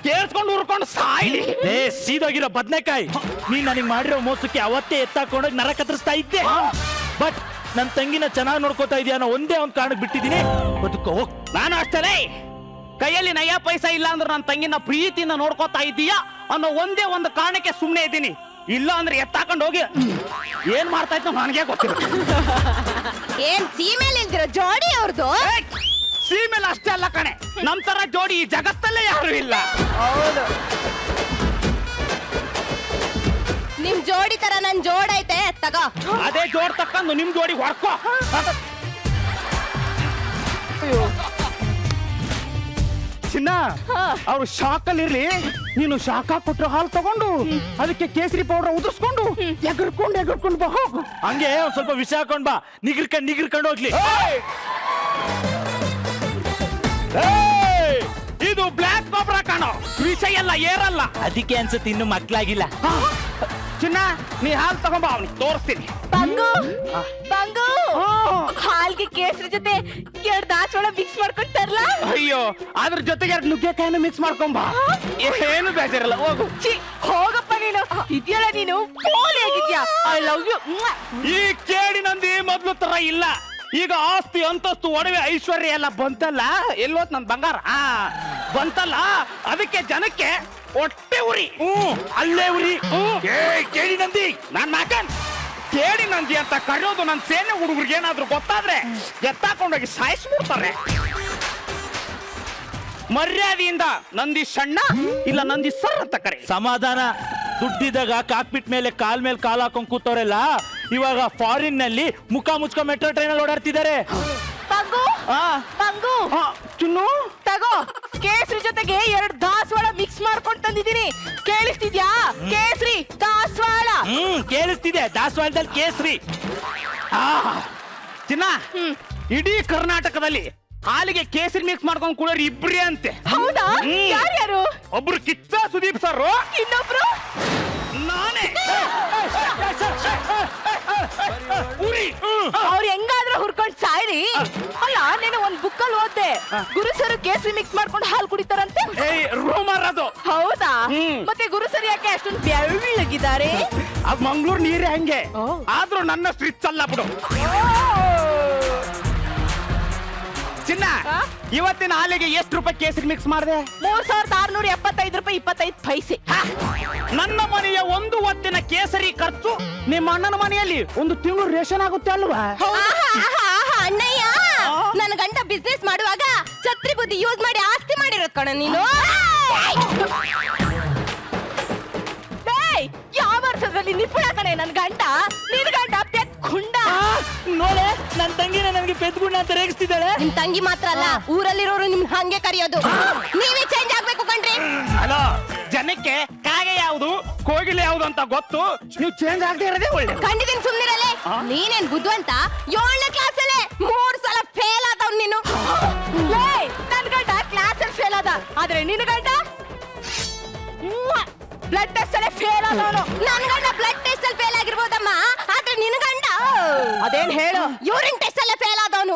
ಕೇಳಿಸ್ಕೊಂಡು ಉರ್ಕೊಂಡು ಸಾಯ್ಲಿ. ಸೀದೋಗಿರೋ ಬದ್ನೆಕಾಯಿ, ನೀನ್ ನನಗೆ ಮಾಡಿರೋ ಮೋಸಕ್ಕೆ ಅವತ್ತೇ ಎತ್ತಾಕೊಂಡೋಗಿ ನರ ಕತ್ತರಿಸ್ತಾ ಇದ್ದೆ. ಬಟ್ ನನ್ನ ತಂಗಿನ ಚೆನ್ನಾಗಿ ನೋಡ್ಕೋತಾ ಇದೆಯಾ ಅನ್ನೋ ಒಂದೇ ಒಂದು ಕಾರಣಕ್ಕೆ ಬಿಟ್ಟಿದ್ದೀನಿ. ಬದುಕೋ. ನಾನು ಅಷ್ಟೇ, ಕೈಯಲ್ಲಿ ನಯ್ಯ ಪೈಸಾ ಇಲ್ಲ ಅಂದ್ರೆ ನನ್ನ ತಂಗಿನ ಪ್ರೀತಿಯಿಂದ ನೋಡ್ಕೋತಾ ಇದ್ದೀಯಾ ಅನ್ನೋ ಒಂದೇ ಒಂದು ಕಾರಣಕ್ಕೆ ಸುಮ್ಮನೆ ಇದ್ದೀನಿ. ಇಲ್ಲ ಅಂದ್ರೆ ಎತ್ತಾಕೊಂಡು ಹೋಗಿ ಏನ್ ಮಾಡ್ತಾ ಇತ್ತು ನನಗೆ ಗೊತ್ತಿಲ್ಲ. ಏನ್ ಸೀಮೆಲ್ ಇಲ್ದಿರೋ ಜೋಡಿ ಅವ್ರದ್ದು? ಸೀಮೆಲ್ ಅಷ್ಟೇ ಅಲ್ಲ ಕಣೆ, ನಮ್ ತರ ಜೋಡಿ ಈ ಜಗತ್ತಲ್ಲೇ ಯಾರು ಇಲ್ಲ. ಹೌದು, ನಿಮ್ ಜೋಡಿ ತರ ನನ್ ಜೋಡೈತೆ, ತಗೋ. ಅದೇ ಜೋಡ್ ತಕ್ಕಂದು ನಿಮ್ ಜೋಡಿ ಹೊಡ್ಕೋ. ಚಿನ್ನ, ಅವ್ರು ಶಾಕಲ್ಲಿ ಇರ್ಲಿ, ನೀನು ಶಾಖ ಕೊಟ್ಟರು ಹಾಲು ತಗೊಂಡು ಅದಕ್ಕೆ ಕೇಸರಿ ಪೌಡರ್ ಉದುರ್ಸ್ಕೊಂಡು ಎಗರ್ಕೊಂಡು ಬಾ ಹೋಗು. ಹಂಗೆ ಒಂದ್ ಸ್ವಲ್ಪ ವಿಷ ಹಾಕೊಂಡ್ ಬಾ, ನಿಗಿರ್ಕೊಂಡು ಹೋಗ್ಲಿ. ಇದು ಬ್ಲಾಕ್ ಗೊಬ್ಬರ ಕಾಣೋ, ವಿಷ ಎಲ್ಲ ಏರಲ್ಲ. ಅದಕ್ಕೆ ಅನ್ಸುತ್ತೆ ಇನ್ನು ಮಕ್ಳಾಗಿಲ್ಲ. ಚಿನ್ನ, ನೀ ಹಾಲು ತಗೊಂಬ, ಅವ್ನಿಗೆ ತೋರಿಸ್ತೀನಿ. ಬಂಗು ಹಾಲ್ಗೆ ಕೇಸರಿ ಜೊತೆ 2 ದಾಸವಾಳ ಮಿಕ್ಸ್ ಮಾಡ್ಕೊಂಡು ತರ್ಲಾ? ಅಯ್ಯೋ, ಅದ್ರ ಜೊತೆಗೆ 2 ನುಗ್ಗೆಕಾಯಿನ ಮಿಕ್ಸ್ ಮಾಡ್ಕೊಂಬ, ಏನು ಬೇಜಾರಲ್ಲ. ಹೋಗು. ಹೋಗಪ್ಪ ನೀನು, ಇದೆಯಲ್ಲ ನೀನು ಪೋಲಿ ಆಗಿದ್ಯಾ. I love you. ಈ ಕೇಡಿನಂದಿ ಮೊದ್ಲು ತರ ಇಲ್ಲ. ಈಗ ಆಸ್ತಿ ಅಂತಸ್ತು ಒಡವೆ ಐಶ್ವರ್ಯ ಎಲ್ಲ ಬಂತಲ್ಲ, ಎಲ್ಲೋತ್ ನನ್ ಬಂಗಾರ ಬಂತಲ್ಲ, ಅದಕ್ಕೆ ಜನಕ್ಕೆ ಹೊಟ್ಟೆ ಉರಿ. ಅಲ್ಲೇ ಉರಿ. ಕೇಳಿ ನಂದಿ, ನಾನ್ ಮಾಕನ್ ಕೇಳಿ ನಂದಿ ಅಂತ ಕರೆಯೋದು ನನ್ನ ಸೇನೆ ಹುಡುಗರಿಗೆ ಏನಾದ್ರು ಗೊತ್ತಾದ್ರೆ ಎತ್ತಾಕೊಂಡೋಗಿ ಸಾಯಿಸ್ಬಿಡ್ತಾರೆ. ಮರ್ಯಾದೆಯಿಂದ ನಂದಿ ಸಣ್ಣ ಇಲ್ಲ ನಂದಿ ಸರ್ ಅಂತ ಕರೆ. ಸಮಾಧಾನ. ದುಡ್ಡಿದಾಗ ಕಾಕ್ಪಿಟ್ ಮೇಲೆ ಕಾಲ್ ಹಾಕೊಂಡ್ ಕೂತವ್ರೆಲ್ಲ ಇವಾಗ ಫಾರಿನ್ ನಲ್ಲಿ ಮುಖ ಮುಚ್ಕೊಂಡ್ ಮೆಟ್ರೋ ಟ್ರೈನ್ ಅಲ್ಲಿ ಓಡಾಡ್ತಿದ್ದಾರೆ. ಬಂಗು ಚುನ್ನು, ತಗೋ, ಕೇಸರಿ ಜೊತೆಗೆ 2 ದಾಸವಾಳ ಮಿಕ್ಸ್ ಮಾಡ್ಕೊಂಡು ಬಂದಿದ್ದೀನಿ. ಕೇಳಿಸ್ತಿದ್ಯಾ? ಕೇಸರಿ ದಾಸವಾಳ. ಕೇಳಿಸ್ತಿದೆ, ದಾಸವಾಳದಲ್ಲಿ ಕೇಸರಿ. ಚಿನ್ನ, ಇಡೀ ಕರ್ನಾಟಕದಲ್ಲಿ ಹಾಲಿಗೆ ಕೇಸರಿ ಮಿಕ್ಸ್ ಮಾಡ್ಕೊಂಡು ಕುಡಿಯೋರು ಇಬ್ರೇ ಅಂತೆ. ಹೌದಾ? ಯಾರ್ಯಾರು? ಒಬ್ರು ಕಿಚ್ಚ ಸುದೀಪ್ ಸರ್, ಇನ್ನೊಬ್ರು ನಾನೇ. ಅವ್ರು ಹೆಂಗಾದ್ರೂ ಹುರ್ಕೊಂಡ್ ಸಾಯ್ರಿ. ಅಲ್ಲ, ನೀನು ಒಂದ್ ಬುಕ್ಕಲ್ಲಿ ಓದ್ದೆ, ಗುರುಸರು ಕೇಸರಿ ಮಿಕ್ಸ್ ಮಾಡ್ಕೊಂಡು ಹಾಲು ಕುಡಿತಾರಂತೆ. ರೂಮರ್ ಅದು. ಹೌದಾ? ಮತ್ತೆ ಗುರುಸರು ಯಾಕೆ ಅಷ್ಟೊಂದು ಬೆಳ್ಳಗಿದ್ದಾರೆ? ಅದು ಮಂಗ್ಳೂರ್ ನೀರೇ ಹಂಗೆ. ಆದ್ರೂ ನನ್ನ ಸ್ಟ್ರಿಚ್ ಅಲ್ಲ ಬಿಡು. ಚಿನ್ನ, ಇವತ್ತಿನ ಹಾಲಿಗೆ ಎಷ್ಟು ರೂಪಾಯಿ ಕೇಸರಿ ಮಿಕ್ಸ್ ಮಾಡಿದೆ? 3675 ರೂಪಾಯಿ 25 ಪೈಸೆ. ನನ್ನ ಮನೆಯ ಒಂದು ಹೊತ್ತಿನ ಕೇಸರಿ ಖರ್ಚು ನಿಮ್ಮ ಅಣ್ಣನ ಮನೆಯಲ್ಲಿ ಒಂದು ತಿಂಗಳು ರೇಷನ್ ಆಗುತ್ತೆ ಅಲ್ವಾ? ಅಣ್ಣಯ್ಯ, ನನ್ನ ಗಂಡ ಬಿಸ್ನೆಸ್ ಮಾಡುವಾಗ ಛತ್ರಿ ಬುದ್ಧಿ ಯೂಸ್ ಮಾಡಿ ಆಸ್ತಿ ಮಾಡಿರೋದ್ ಕಣ ನೀನು. ಯಾವ ವರ್ಷದಲ್ಲಿ ನಿಪುಣ ಕಣೆ ನನ್ ಗಂಡ. ನಿನ್ ಗಂಡ ಪೆದ್ಗುಂಡ. ನೋಡೆ, ನನ್ ತಂಗಿನ ನನಗೆ ಪೆದ್ಗುಂಡ ಅಂತ ರೇಗಿಸ್ತಿದ್ದಾಳೆ. ನಿಮ್ ತಂಗಿ ಮಾತ್ರ ಅಲ್ಲ, ಊರಲ್ಲಿರೋರು ನಿಮ್ ಹಂಗೆ ಕರೆಯೋದು. ನೀವೇ ಚೇಂಜ್ ಆಗ್ಬೇಕು ಕಣ್ರಿ. ಹಲೋ, ಜನಕ್ಕೆ ಕಾಗೆ ಯಾವುದು ಕೋಗಿಲೆ ಯಾವುದು ಅಂತ ಗೊತ್ತು. ನೀವು ಚೇಂಜ್ ಆಗದೆ ಇರೋದೇ ಒಳ್ಳೆ. ಖಂಡಿತ ಸುಮ್ನಿರಲ್ಲೇ. ನೀನೇನ್ ಬುದ್ಧಿವಂತ? 7ನೇ ಕ್ಲಾಸಲ್ಲೇ 3 ಸಲ ಫೇಲ್ ಆದವ್ ನೀನು. ನನ್ ಗಂಡ ಕ್ಲಾಸಲ್ಲಿ ಫೇಲ್ ಆದ, ಆದ್ರೆ ನಿನ್ ಗಂಡ ಬ್ಲಡ್ ಟೆಸ್ಟ್ ಅಲ್ಲೇ ಫೇಲ್ ಆದವನು. ನನ್ ಗಂಡ ಬ್ಲಡ್ ಟೆಸ್ಟ್ ಅಲ್ಲಿ ಫೇಲ್ ಆಗಿರ್ಬೋದಮ್ಮ, ಆದ್ರೆ ನಿನ್ ಗಂಡ ಅದೇನ್ ಹೇಳು? ಯೂರಿನ್ ಟೆಸ್ಟ್ ಅಲ್ಲೇ ಫೇಲ್ ಆದವನು.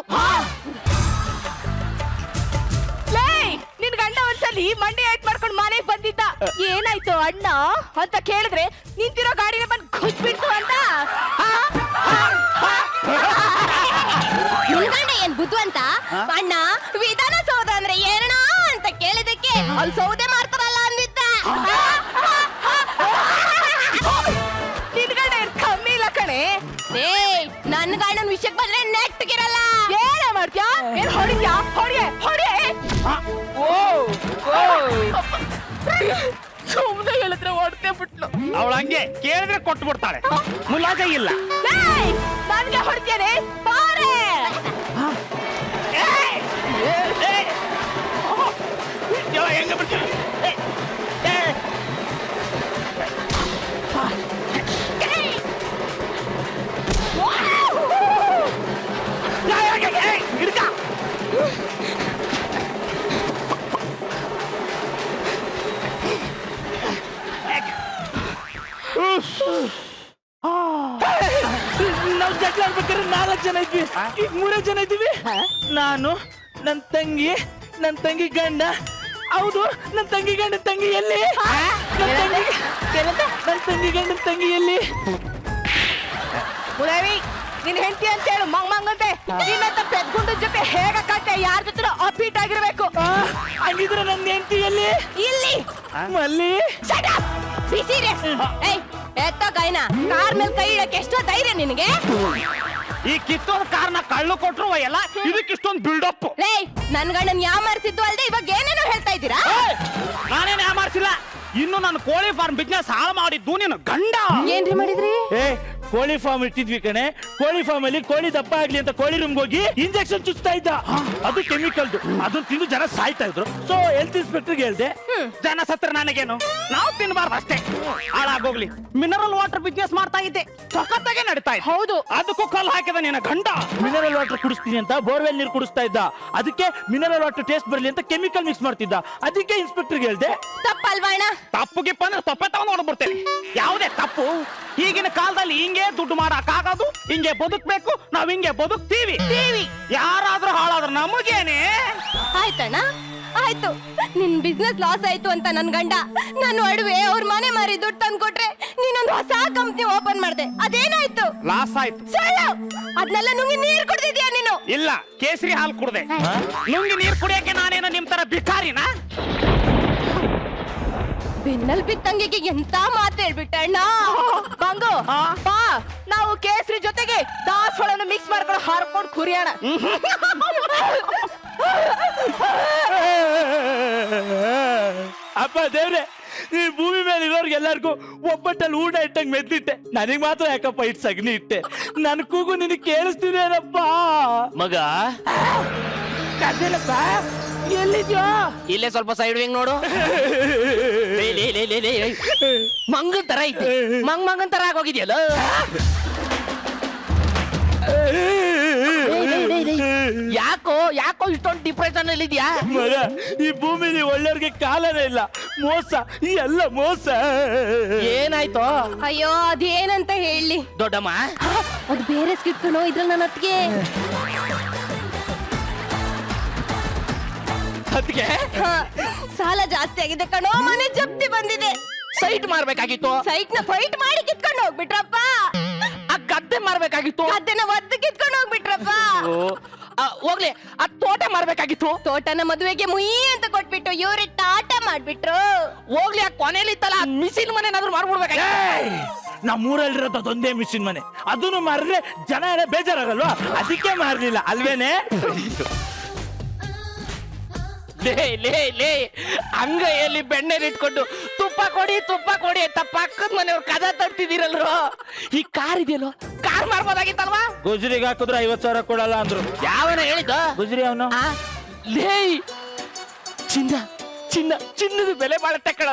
ನಿನ್ ಗಂಡ ಒಂದ್ಸಲಿ ಮಂಡಿ ಏಟ್ ಮಾಡ್ಕೊಂಡು ಮನೆಗ್ ಬಂದಿದ್ದ. ಏನಾಯ್ತು ಅಣ್ಣ ಅಂತ ಕೇಳಿದ್ರೆ ನಿಂತಿರೋ ಗಾಡಿಗೆ ಬಂದು ಖುಷಿಬಿಡ್ತು ಅಂತ. ನಿನ್ ಗಂಡ ಏನ್ ಬುದ್ಧಿವಂತ? ಅಣ್ಣ, ವಿಧಾನಸೌಧ ಅಂದ್ರೆ ಏನಣ್ಣ ಅಂತ ಕೇಳಿದಕ್ಕೆ ಅಲ್ಲಿ ಸೌದೆ ಮಾಡ್ತಾರಲ್ಲ ಅಂದಿದ್ದ. ನಿನ್ ಗಂಡ ಏನ್ ಕಮ್ಮಿ ಇಲ್ಲ ಕಣೆ. ನನ್ ಗಂಡನ ವಿಷಯಕ್ಕೆ ಬಂದ್ರೆ ನೆಟ್ಗಿರಲ್ಲ. ಏನ ಮಾಡ್ತ್ಯಾ? ಏನ್ ಹೊಡಿತ್ಯಾ? ಹೊಡಿಯೇ ಹೊಡಿಯೇ. ಸುಮ್ನೆ ಹೇಳಿದ್ರೆ ಹೊಡ್ತೇ ಬಿಟ್ಲು. ಅವಳು ಹಂಗೆ ಕೇಳಿದ್ರೆ ಕೊಟ್ಟು ಬಿಡ್ತಾಳೆ, ಮುಲಾಜ ಇಲ್ಲ. ನನ್ಗೆ ಹೊಡ್ತೇನೆ ಬಾರೆ. ಹೆಂಗ ಬಿಡ್ತೀನಿ? ನಾವು ಜಗಳ ಆಡ್ಬೇಕಾದ್ರೆ 4 ಜನ ಇದ್ವಿ, ಈಗ 3 ಜನ ಇದ್ದೀವಿ. ನಾನು, ನನ್ ತಂಗಿ, ನನ್ ತಂಗಿ ಗಂಡ. ಹೌದು, ನನ್ ತಂಗಿ ಗಂಡ ತಂಗಿ ಎಲ್ಲಿ? ನನ್ ತಂಗಿ ಗಂಡ ತಂಗಿ ಎಲ್ಲಿ? ಮುದೇವಿ, ನಿನ್ ಹೆಂಡತಿ ಅಂತ ಹೇಳು ಮಂಗಂತೆ. ನಿನ್ನಂತ ಪೆದ್ಗುಂಡ ಜೊತೆ ಹೇಗಕ್ಕಾಗ್ತೆ? ಯಾರ ಜೊತೆ ಅಪೀಟ್ ಆಗಿರ್ಬೇಕು. ಹಂಗಿದ್ರೆ ನನ್ನ ಹೆಂಡತಿ ಎಲ್ಲಿ? ಇಲ್ಲಿ ಮಲ್ಲಿ. Be serious. ಎತ್ತ ಗೈನ ಕಾರ್ ಮೇಲೆ ಕೈ ಇಡಕ್ಕೆ ಎಷ್ಟೋ ಧೈರ್ಯ ನಿನಗೆ? ಈ ಕಿತ್ತೋದ ಕಾರ್ನ ಕಳ್ಳು ಕೊಟ್ರು ಎಲ್ಲ ಇದಕ್ಕೆ ಇಷ್ಟೊಂದು ಬಿಲ್ಡಪ್. ನನ್ ಗಂಡನ್ ಯಾಮಾರ್ಸಿದ್ದು ಅಲ್ದೆ ಇವಾಗ ಏನೇನೋ ಹೇಳ್ತಾ ಇದ್ದೀರಾ? ನಾನೇನ್ ಯಾಮಾರ್ಸಿಲ್ಲ. ಇನ್ನು ನನ್ನ ಕೋಳಿ ಫಾರ್ಮ್ ಬಿಸ್ನೆಸ್ ಹಾಳು ಮಾಡಿದ್ದು ನಿನ್ನ ಗಂಡ. ಏನ್ರಿ ಮಾಡಿದ್ರಿ? ಕೋಳಿ ಫಾರ್ಮ್ ಇಟ್ಟಿದ್ವಿ ಕಣೆ. ಕೋಳಿ ಫಾರ್ಮ್ ಅಲ್ಲಿ ಕೋಳಿ ದಪ್ಪ ಆಗ್ಲಿ ಅಂತ ಕೋಳಿ ರೂಮ್ಗೆ ಹೋಗಿ ಇಂಜೆಕ್ಷನ್ ಚುಚ್ತಾ ಇದ್ದ. ಅದು ಕೆಮಿಕಲ್ದು. ಅದನ್ನ ತಿಂದು ಜನ ಸಾಯ್ತಾ ಇದ್ರು. ಸೊ ಹೆಲ್ತ್ ಇನ್ಸ್ಪೆಕ್ಟರ್ಗೆ ಹೇಳ್ದೆ, ಜನ ಸತ್ರ ನನಗೇನು, ನಾವು ತಿನ್ಬಾರ್ದು ಅಷ್ಟೇ, ಹಾಳಾಗೋಗ್ಲಿ. ಮಿನರಲ್ ವಾಟರ್ ಬಿಸ್ನೆಸ್ ಮಾಡ್ತಾ ಇದ್ದೆ, ಸಖತ್ತಾಗೆ ನಡೀತಾ ಇತ್ತು. ಹೌದು, ಅದಕ್ಕೂ ಕಲ್ಲು ಹಾಕಿದ ನಿನ್ನ ಗಂಡ. ಮಿನರಲ್ ವಾಟರ್ ಕುಡಿಸ್ತೀನಿ ಅಂತ ಬೋರ್ವೆಲ್ ನೀರು ಕುಡಿಸ್ತಾ ಇದ್ದ. ಅದಕ್ಕೆ ಮಿನರಲ್ ವಾಟರ್ ಟೇಸ್ಟ್ ಬರಲಿ ಅಂತ ಕೆಮಿಕಲ್ ಮಿಕ್ಸ್ ಮಾಡ್ತಿದ್ದ. ಅದಕ್ಕೆ ಇನ್ಸ್ಪೆಕ್ಟರ್ಗೆ ಹೇಳ್ದೆ. ತಪ್ಪಲ್ವಾ ಅಣ್ಣ? ತಪ್ಪು ಗಿಪ್ಪ ಅಂದ್ರೆ ತಪ್ಪೆ ತಗೊಂಡು ನೋಡ್ಬಿಡ್ತೇನೆ. ಯಾವುದೇ ತಪ್ಪು ಈಗಿನ ಕಾಲದಲ್ಲಿ ಹಿಂಗೆ ದುಡ್ಡು ಮಾಡಕ್ಕಾಗೋದು, ಹಿಂಗೆ ಬದುಕ್ಬೇಕು, ನಾವ್ ಹಿಂಗೆ ಬದುಕ್ತೀವಿ. ಯಾರಾದ್ರೂ ಹಾಳಾದ್ರೂ ನಮಗೇನೆ. ಆಯ್ತಣ್ಣ, ಆಯ್ತು. ನಿನ್ ಬಿಸ್ನೆಸ್ ಲಾಸ್ ಆಯ್ತು ಅಂತ ನನ್ ಗಂಡ ನಾನು ಅಡುವೆ ಅವ್ರ ಮನೆ ಮಾರಿ ದುಡ್ಡು ತಂದ್ಕೊಟ್ರೆ ನೀನೊಂದು ಹೊಸ ಕಂಪ್ನಿ ಓಪನ್ ಮಾಡ್ದೆ. ಅದೇನಾಯ್ತು? ಲಾಸ್ ಆಯ್ತು. ಸುಳ್ಳು. ಅದ್ನೆಲ್ಲ ನುಂಗಿ ನೀರ್ ಕುಡ್ದಿದ್ಯಾ ನೀನು? ಇಲ್ಲ, ಕೇಸರಿ ಹಾಲು ಕುಡ್ದೆ. ನುಂಗಿ ನೀರ್ ಕುಡಿಯಕ್ಕೆ ನಾನೇನು ನಿಮ್ ತರ ಭಿಕಾರಿನಾ? ಬೆನ್ನಲ್ ಬಿತ್ತಂಗಿಗೆ ಎಂತ ಮಾತು ಹೇಳ್ಬಿಟ್ಟೆ ಅಣ್ಣ. ಬಂಗು ಬಾ, ನಾವು ಕೇಸರಿ ಜೊತೆಗೆ ದಾಸವಾಳನ್ನು ಮಿಕ್ಸ್ ಮಾಡ್ಕೊಂಡು ಹಾರ್ಕೊಂಡು ಕುರಿಯೋಣ. ಅಪ್ಪ ದೇವ್ರೆ, ಈ ಭೂಮಿ ಮೇಲೆ ಇರೋರ್ಗೆಲ್ಲರಿಗೂ ಒಬ್ಬಟ್ಟಲ್ಲಿ ಊಟ ಇಟ್ಟಂಗ್ ಮೆದ್ದಿಟ್ಟೆ. ನನಗ್ ಮಾತ್ರ ಯಾಕಪ್ಪ ಇಟ್ಟು ಸಗಣಿ ಇಟ್ಟೆ? ನನ್ ಕೂಗು ನಿನಗೆ ಕೇಳಿಸ್ತೀನೇನಪ್ಪ? ಮಗ ಎಲ್ಲಿದ್ಯೋ? ಇಲ್ಲೇ ಸ್ವಲ್ಪ ಸೈಡ್ ವಿಂಗ್ ನೋಡು. ಮಂಗನ್ ತರ ಐತಿ ಮಂಗನ್ ತರ ಆಗೋಗಿದ್ಯಲ್ಲ ಯಾಕೋ ಇಷ್ಟೊಂದು ಡಿಪ್ರೆಷನ್ ಅಲ್ಲಿ ಇದೆಯಾ ಮಗ ಈ ಭೂಮಿಲಿ ಒಳ್ಳೆಯವ್ರಿಗೆ ಕಾಲನೇ ಇಲ್ಲ ಮೋಸ ಈ ಎಲ್ಲ ಮೋಸ ಏನಾಯ್ತು ಅಯ್ಯೋ ಅದೇನಂತ ಹೇಳಿ ದೊಡ್ಡಮ್ಮ ಅದು ಬೇರೆ ಸ್ಕಿಟ್ ಕಣೋ ಇದ್ರಲ್ಲಿ ನನ್ನ ಅತ್ತಿಗೆ ಅದಕ್ಕೆ ಸಾಲ ಜಾಸ್ತಿ ಆಗಿದೆ ಕಣೋ ಮನೆ ಜಪ್ತಿ ಬಂದಿದೆ ಸೈಟ್ ಮಾರ್ಬೇಕಾಗಿತ್ತು ಸೈಟ್ ನ ಫೈಟ್ ಮಾಡಿ ಕಿತ್ಕೊಂಡು ಹೋಗ್ಬಿಟ್ರಪ್ಪ ಆ ಗದ್ದೆ ಮಾರ್ಬೇಕಾಗಿತ್ತು ಅದನ್ನ ಒದ್ದು ಕಿತ್ಕೊಂಡು ಹೋಗ್ಬಿಟ್ರಪ್ಪ ಹೋಗ್ಲಿ ಆ ತೋಟ ಮಾರ್ಬೇಕಾಗಿತ್ತು ತೋಟನ ಮದುವೆಗೆ ಮುಯಿ ಅಂತ ಕೊಟ್ಬಿಟ್ಟು ಇವ್ರಿ ಟಾಟ ಮಾಡ್ಬಿಟ್ರು ಹೋಗ್ಲಿ ಆ ಕೊನೆಯಲ್ಲಿ ಇತ್ತಲ್ಲ ಮಿಸಿನ್ ಮನೆ ಏನಾದ್ರು ಮಾರ್ಬಿಡ್ಬೇಕಾಗಿತ್ತು ನಮ್ಮೂರಲ್ಲಿರೋದು ಅದೊಂದೇ ಮಿಷಿನ್ ಮನೆ ಅದನ್ನು ಮಾರಿದ್ರೆ ಜನ ಎಲ್ಲ ಬೇಜಾರಾಗಲ್ವಾ ಅದಕ್ಕೆ ಮಾರ್ಲಿಲ್ಲ ಅಲ್ವೇನೆ ಲೇ ಅಂಗೈಯಲ್ಲಿ ಬೆಣ್ಣೆ ಇಟ್ಕೊಂಡು ತುಪ್ಪ ಕೊಡಿ ಅಂತ ಪಕ್ಕದ ಮನೆಯವ್ರು ಕದ ತರ್ತಿದ್ದೀರಲ್ರು ಈ ಕಾರ್ ಇದೆಯಲ್ಲೋ ಕಾರ್ ಮಾರ್ಬೋದಾಗಿತ್ತಲ್ವಾ ಗುಜರಿಗೆ ಹಾಕಿದ್ರೆ 50,000 ಕೊಡಲ್ಲ ಅಂದ್ರು ಯಾವನ ಹೇಳಿದ ಗುಜರಿ ಅವನು ಲೇ ಚಿನ್ನದ ಬೆಲೆ ಬಾಳತ್ತೆ ಕಣ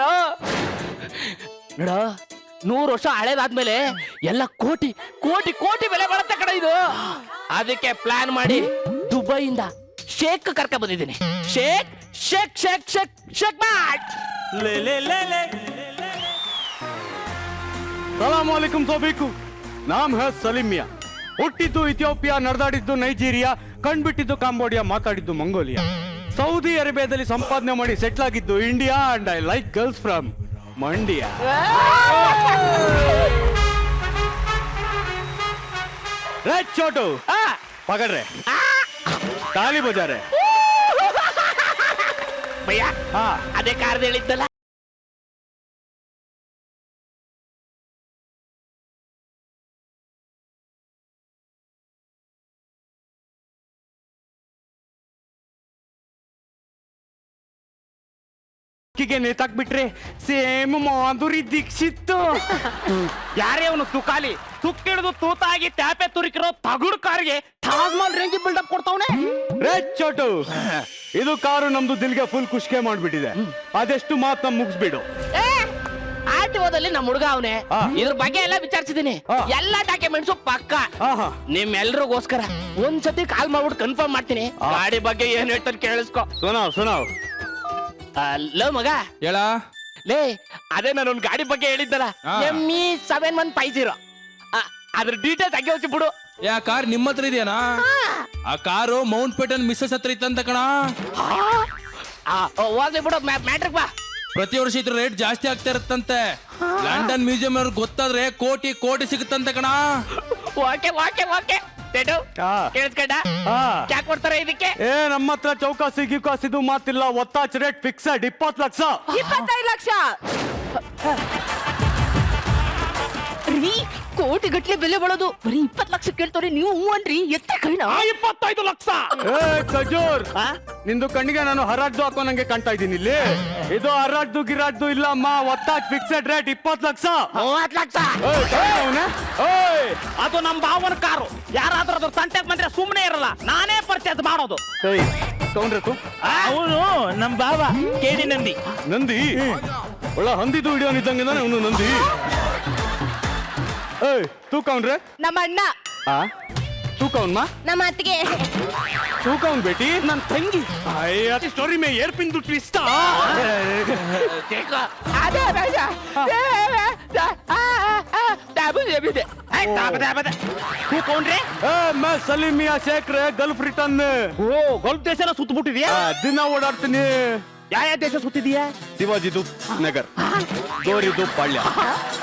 ನೋಡ 100 ವರ್ಷ ಹಳೇದಾದ್ಮೇಲೆ ಎಲ್ಲ ಕೋಟಿ ಬೆಲೆ ಬಾಳತ್ತೆ ಕಣ ಇದು ಅದಕ್ಕೆ ಪ್ಲಾನ್ ಮಾಡಿ ದುಬೈಯಿಂದ ಶೇಕ್ ಕರ್ಕ ಬಂದಿದ್ದೀನಿ ಶೇಕ್ ಸಲಾಮ್ ವಾಲೇಕುಂ ಸೋಬಿಕು ನಾಮ್ ಹೈ ಸಲೀಮ್ ಮಿಯಾ ಹುಟ್ಟಿದ್ದು ಇಥಿಯೋಪಿಯಾ ನಡೆದಾಡಿದ್ದು ನೈಜೀರಿಯಾ ಕಣ್ಬಿಟ್ಟಿದ್ದು ಕಾಂಬೋಡಿಯಾ ಮಾತಾಡಿದ್ದು ಮಂಗೋಲಿಯಾ ಸೌದಿ ಅರೇಬಿಯಾದಲ್ಲಿ ಸಂಪಾದನೆ ಮಾಡಿ ಸೆಟ್ಲ್ ಆಗಿದ್ದು India and I like girls from Mandya right Chotu ಪಕಡ್ರೆ ತಾಲಿ ಬಜಾರೆ ಭಯ್ಯ ಅದೇ ಕಾರ್ದ ಹೇಳಿದ್ದಲ್ಲ ಗೆ ನೇತಾಕ್ಬಿಟ್ರೆ ಸೇಮ್ ಮಾಧುರಿ ದೀಕ್ಷಿತ್ ಯಾರೇ ಅವನು ತುಕಾಲಿ ತುಕ್ಕಿಡಿದು ತೂತಾಗಿ ಟ್ಯಾಪೆ ತುರಿಕಿರೋ ತಗುಡು ಕಾರಿಗೆ ತಾಜ್ಮಹಲ್ ರೇಂಜ್ ಬಿಲ್ಡಪ್ ಕೊಡ್ತಾವನೆ ರೇಟ್ ಚೋಟು ಇದು ಕಾರು ನಮ್ದು ದಿಲ್ಗೆ ಫುಲ್ ಖುಷಿಗೆ ಮಾಡ್ಬಿಟ್ಟಿದೆ ಅದೆಷ್ಟು ಮಾತು ಮುಗಿಸ್ಬಿಡು ಆರ್ಟಿಒದಲ್ಲಿ ನಮ್ಮ ಹುಡುಗ ಅವನೇ ಇದ್ರ ಬಗ್ಗೆ ಎಲ್ಲ ವಿಚಾರಿಸಿದೀನಿ ಎಲ್ಲ ಡಾಕ್ಯುಮೆಂಟ್ಸ್ ಪಕ್ಕ ನಿಮ್ಮೆಲ್ರಿಗೋಸ್ಕರ ಒಂದ್ಸತಿ ಕಾಲ್ ಮಾಡ್ಬಿಟ್ಟು ಕನ್ಫರ್ಮ್ ಮಾಡ್ತೀನಿ ಗಾಡಿ ಬಗ್ಗೆ ಏನ್ ಹೇಳ್ತಾನೆ ಕೇಳಿಸ್ಕೊ ಸುನಾವ್ ಲೋ ಮಗ ಹೇಳ ಲೇ ಅದೇ ನಾನು ಒಂದ್ ಗಾಡಿ ಬಗ್ಗೆ ಹೇಳಿದ್ದಲ್ಲ ME 7150 ಅದ್ರ ಡೀಟೇಲ್ಸ್ ಆಗಿ ಹೋಗಿ ಬಿಡು ಯಾ ಕಾರ್ ನಿಮ್ಮ ಹತ್ರ ಇದೆಯಾ ಆ ಕಾರು ಮೌಂಟ್ ಪೇಟನ್ ಮಿಸ್ಸಸ್ ಹತ್ರ ಇತ್ತಂತ ಕಣ ಹೋಗ್ಲಿ ಬಿಡು ಮ್ಯಾಟ್ರಿಕ್ ಬಾ ಪ್ರತಿ ವರ್ಷ ಇದ್ರ ರೇಟ್ ಜಾಸ್ತಿ ಆಗ್ತಾ ಇರುತ್ತಂತೆ ಲಂಡನ್ ಮ್ಯೂಸಿಯಂ ಅವ್ರಿಗೆ ಗೊತ್ತಾದ್ರೆ ಕೋಟಿ ಸಿಗುತ್ತಂತೆ ಕಣ ಓಕೆ ಕೇಳಿಸ್ಕೊಂಡ ಯಾಕೆ ಕೊಡ್ತಾರೆ ಇದಕ್ಕೆ ನಮ್ಮ ಹತ್ರ ಚೌಕಾಸಿ ಗಿಕಾಸಿದು ಮಾತಿಲ್ಲ ಒತ್ತಾಚ್ ರೇಟ್ ಫಿಕ್ಸೆಡ್ 20 ಲಕ್ಷ 25 ಲಕ್ಷ ಕೋಟಿ ಗಟ್ಲೆ ಬೆಲೆ ಬಾಳೋದು ಬರೀ 20 ಲಕ್ಷ ಕೇಳ್ತವ್ರಿ ನೀವು ಅನ್ರಿ ಎತ್ತ ಕೈನ 25 ಲಕ್ಷ ಖಜೂರ್ ನಿಂದು ಕಣ್ಣಿಗೆ ನಾನು ಹರಾಜ್ದು ಹಾಕೋ ನಂಗೆ ಕಾಣ್ತಾ ಇದ್ದೀನಿ ಇಲ್ಲಿ ಇದು ಹರಾಜ್ದು ಗಿರಾಜ್ದು ಇಲ್ಲ ಅಮ್ಮ ಒತ್ತಾಚ್ ಫಿಕ್ಸೆಡ್ ರೇಟ್ 20 ಲಕ್ಷ 30 ಲಕ್ಷ ಅದು ನಮ್ ಭಾವನ ಕಾರು ಯಾರಾದ್ರೂ ಅದ್ರ ತಂಟೆಗೆ ಬಂದ್ರೆ ಸುಮ್ಮನೆ ಇರಲ್ಲ ನಾನೇ ಪರ್ಚೇಸ್ ಮಾಡೋದು ಕೌಂಡ್ರತು ಅವನು ನಮ್ ಬಾವ ಕೇಳಿ ನಂದಿ ಒಳ್ಳ ಹಂದಿದು ಹಿಡಿಯೋ ನಿದ್ದಂಗೆ ಅವನು ನಂದಿ ತೂ ಕೌಂಡ್ರೆ ನಮ್ಮ ಅಣ್ಣ तू कौन माँ ನಮ್ಮ ಅತ್ತಿಗೆ तू कौन बेटी ನನ್ ತಂಗಿ स्टोरी में एयर पिन ट्विस्ट ಅದೇ तू कौन रे मैं सलीम मियां शेख रे गल्फ रिटर्न ಓ ಗಲ್ಫ್ ದೇಶನ ಸುತ್ತಬಿಟ್ಟಿದ್ಯಾ ದಿನ ಓಡಾಡ್ತೀನಿ ಯಾವ ದೇಶ ಸುತ್ತಿದ್ಯಾ ಶಿವಾಜಿದು ನಗರ್ ಗೋರಿದು ಪಾಳ್ಯ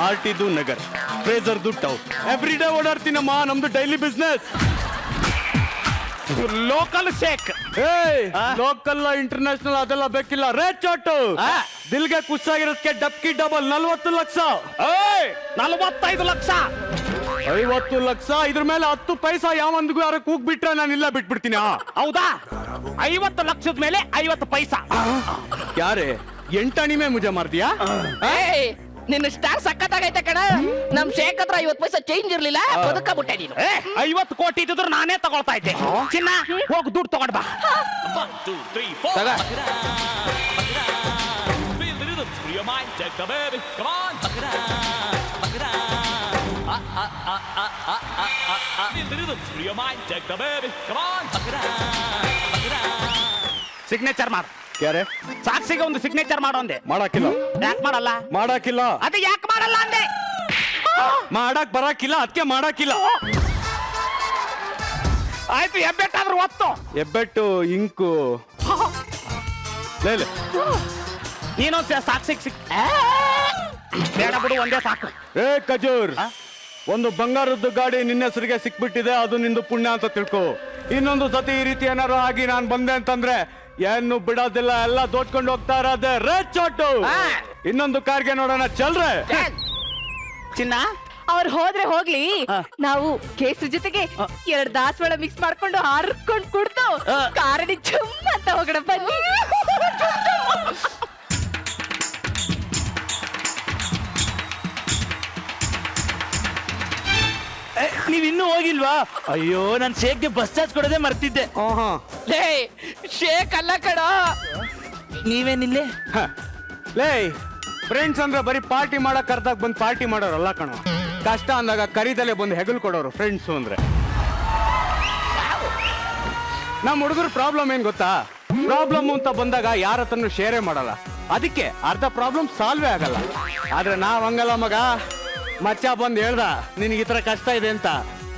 ಆರ್ಟಿದು ನಗರ್ ಫ್ರೇಜರ್ದು ಟೌನ್ ಎವ್ರಿ ಡೇ ಓಡಾಡ್ತೀನಮ್ಮ ನಮ್ದು ಡೈಲಿ ಬಿಸ್ನೆಸ್ ಲೋಕಲ್ ಶೇಕ್ ಲೋಕಲ್ ಇಂಟರ್ನ್ಯಾಷನಲ್ ಅದೆಲ್ಲ ಬೇಕಿಲ್ಲ ರೇಟ್ ಚೋಟು ದಿಲ್ಗೆ ಖುಷಿಯಾಗಿರೋದಕ್ಕೆ ಡಬ್ಕಿ ಡಬಲ್ 40 ಲಕ್ಷ 45 ಲಕ್ಷ 50 ಲಕ್ಷ ಇದ್ರ ಮೇಲೆ 10 ಪೈಸಾ ಯಾವಂದಿಗೂ ಯಾರು ಕೂಗ್ಬಿಟ್ರೆ ನಾನು ಇಲ್ಲ ಬಿಟ್ಬಿಡ್ತೀನಿ ಹೌದಾ 50 ಲಕ್ಷದ ಮೇಲೆ 50 ಪೈಸಾ ಯಾರೇ ಎಂಟಣಿ ಮೇ ಮುಜೆ ಮಾರ್ದಿಯಾ ನಿನ್ನ ಸ್ಟಾರ್ ಸಕ್ಕತ್ತಾಗೈತೆ ಕಣ ನಮ್ ಶೇಕ್ ಹತ್ರ 50 ಪೈಸಾ ಚೇಂಜ್ ಇರ್ಲಿಲ್ಲ ಬದುಕಬಿಟ್ಟೆ ನೀನು 50 ಕೋಟಿ ಇದ್ದಿದ್ರು ನಾನೇ ತಗೊಳ್ತಾ ಇದ್ದೆ ಚಿನ್ನ ಹೋಗಿ ದುಡ್ಡು ತಗೊಂಡ್ ಬಾ your mind, check the baby. Come on, Bakra, Bakra. Feel the rhythm, free your mind, check the baby. Come on, Bakra, Bakra. Signature ಮಾಡು. ಯಾರೇ ಸಾಕ್ಷಿಗೆ ಒಂದು ಸಿಗ್ನೇಚರ್ ಮಾಡು ಅಂದೆ. ಮಾಡಾಕಿಲ್ಲ. ಯಾಕೆ ಮಾಡಲ್ಲ? ಮಾಡಾಕಿಲ್ಲ. ಅದೇ ಯಾಕೆ ಮಾಡಲ್ಲ ಅಂದೆ? ಮಾಡಕ್ ಬರಾಕಿಲ್ಲ, ಅದಕ್ಕೆ ಮಾಡಾಕಿಲ್ಲ. ಆಯ್ತು, ಹೆಬ್ಬೆಟ್ಟಾದ್ರೂ ಒತ್ತು. ಹೆಬ್ಬೆಟ್ಟು ಇಂಕು ಲೇಲೆ. ನೀನೊಂದು ಸಾಕ್ಷಿಗೆ ಬೇಡ ಬಿಡು, ಒಂದೇ ಸಾಕು. ಏ ಖಜೂರ್, ಒಂದು ಬಂಗಾರದ್ದು ಗಾಡಿ ನಿನ್ನ ಹೆಸರಿಗೆ ಸಿಕ್ಬಿಟ್ಟಿದೆ, ಅದು ನಿಂದು ಪುಣ್ಯ ಅಂತ ತಿಳ್ಕೊ. ಇನ್ನೊಂದು ಸತಿ ಈ ರೀತಿ ಏನಾರು ಆಗಿ ನಾನು ಬಂದೆ ಅಂತಂದ್ರೆ ಏನು ಬಿಡೋದಿಲ್ಲ, ಎಲ್ಲ ದೋಚ್ಕೊಂಡು ಹೋಗ್ತಾ ಇರೋದೆ ರೇಟ್ ಚೋಟು. ಇನ್ನೊಂದು ಕಾರ್ಗೆ ನೋಡೋಣ, ಚಲ್ರೆ. ಚಿನ್ನ ಅವ್ರು ಹೋದ್ರೆ ಹೋಗ್ಲಿ, ನಾವು ಕೇಸು ಜೊತೆಗೆ 2 ದಾಸವಾಳ ಮಿಕ್ಸ್ ಮಾಡ್ಕೊಂಡು ಹಾರ್ಕೊಂಡು ಕುಡ್ದು ಕಾರಡಿ ಚುಮ್ಮ ಅಂತ ಹೋಗೋಣ ಬನ್ನಿ. ನೀವ್ ಇನ್ನೂ ಹೋಗಿಲ್ವಾ? ಅಯ್ಯೋ, ನಾನ್ ಶೇಕ್ಗೆ ಬಸ್ ಚಾರ್ಜ್ ಕೊಡೋದೇ ಮರ್ತಿದ್ದೆ. ಲೇ ಶೇಕ್ ಅಲ್ಲ ಕಡ, ನೀವೇನಿಲ್ಲೇ? ಲೇ, ಫ್ರೆಂಡ್ಸ್ ಅಂದ್ರೆ ಬರೀ ಪಾರ್ಟಿ ಮಾಡಕ್ ಕರ್ದಾಗ ಬಂದು ಪಾರ್ಟಿ ಮಾಡೋರಲ್ಲ ಕಣ. ಕಷ್ಟ ಅಂದಾಗ ಕರಿದಲೆ ಬಂದು ಹೆಗಲ್ ಕೊಡೋರು ಫ್ರೆಂಡ್ಸು ಅಂದ್ರೆ. ನಮ್ಮ ಹುಡುಗರು ಪ್ರಾಬ್ಲಮ್ ಏನ್ ಗೊತ್ತಾ? ಪ್ರಾಬ್ಲಮ್ ಅಂತ ಬಂದಾಗ ಯಾರ ಹತ್ರನು ಶೇರೇ ಮಾಡಲ್ಲ, ಅದಕ್ಕೆ ಅರ್ಧ ಪ್ರಾಬ್ಲಮ್ ಸಾಲ್ವೇ ಆಗಲ್ಲ. ಆದ್ರೆ ನಾವ್ ಹಂಗಲ್ಲ ಮಗ. ಮಚ್ಚ ಬಂದು ಹೇಳ್ದ ನಿನಗೆ ಈ ತರ ಕಷ್ಟ ಇದೆ ಅಂತ,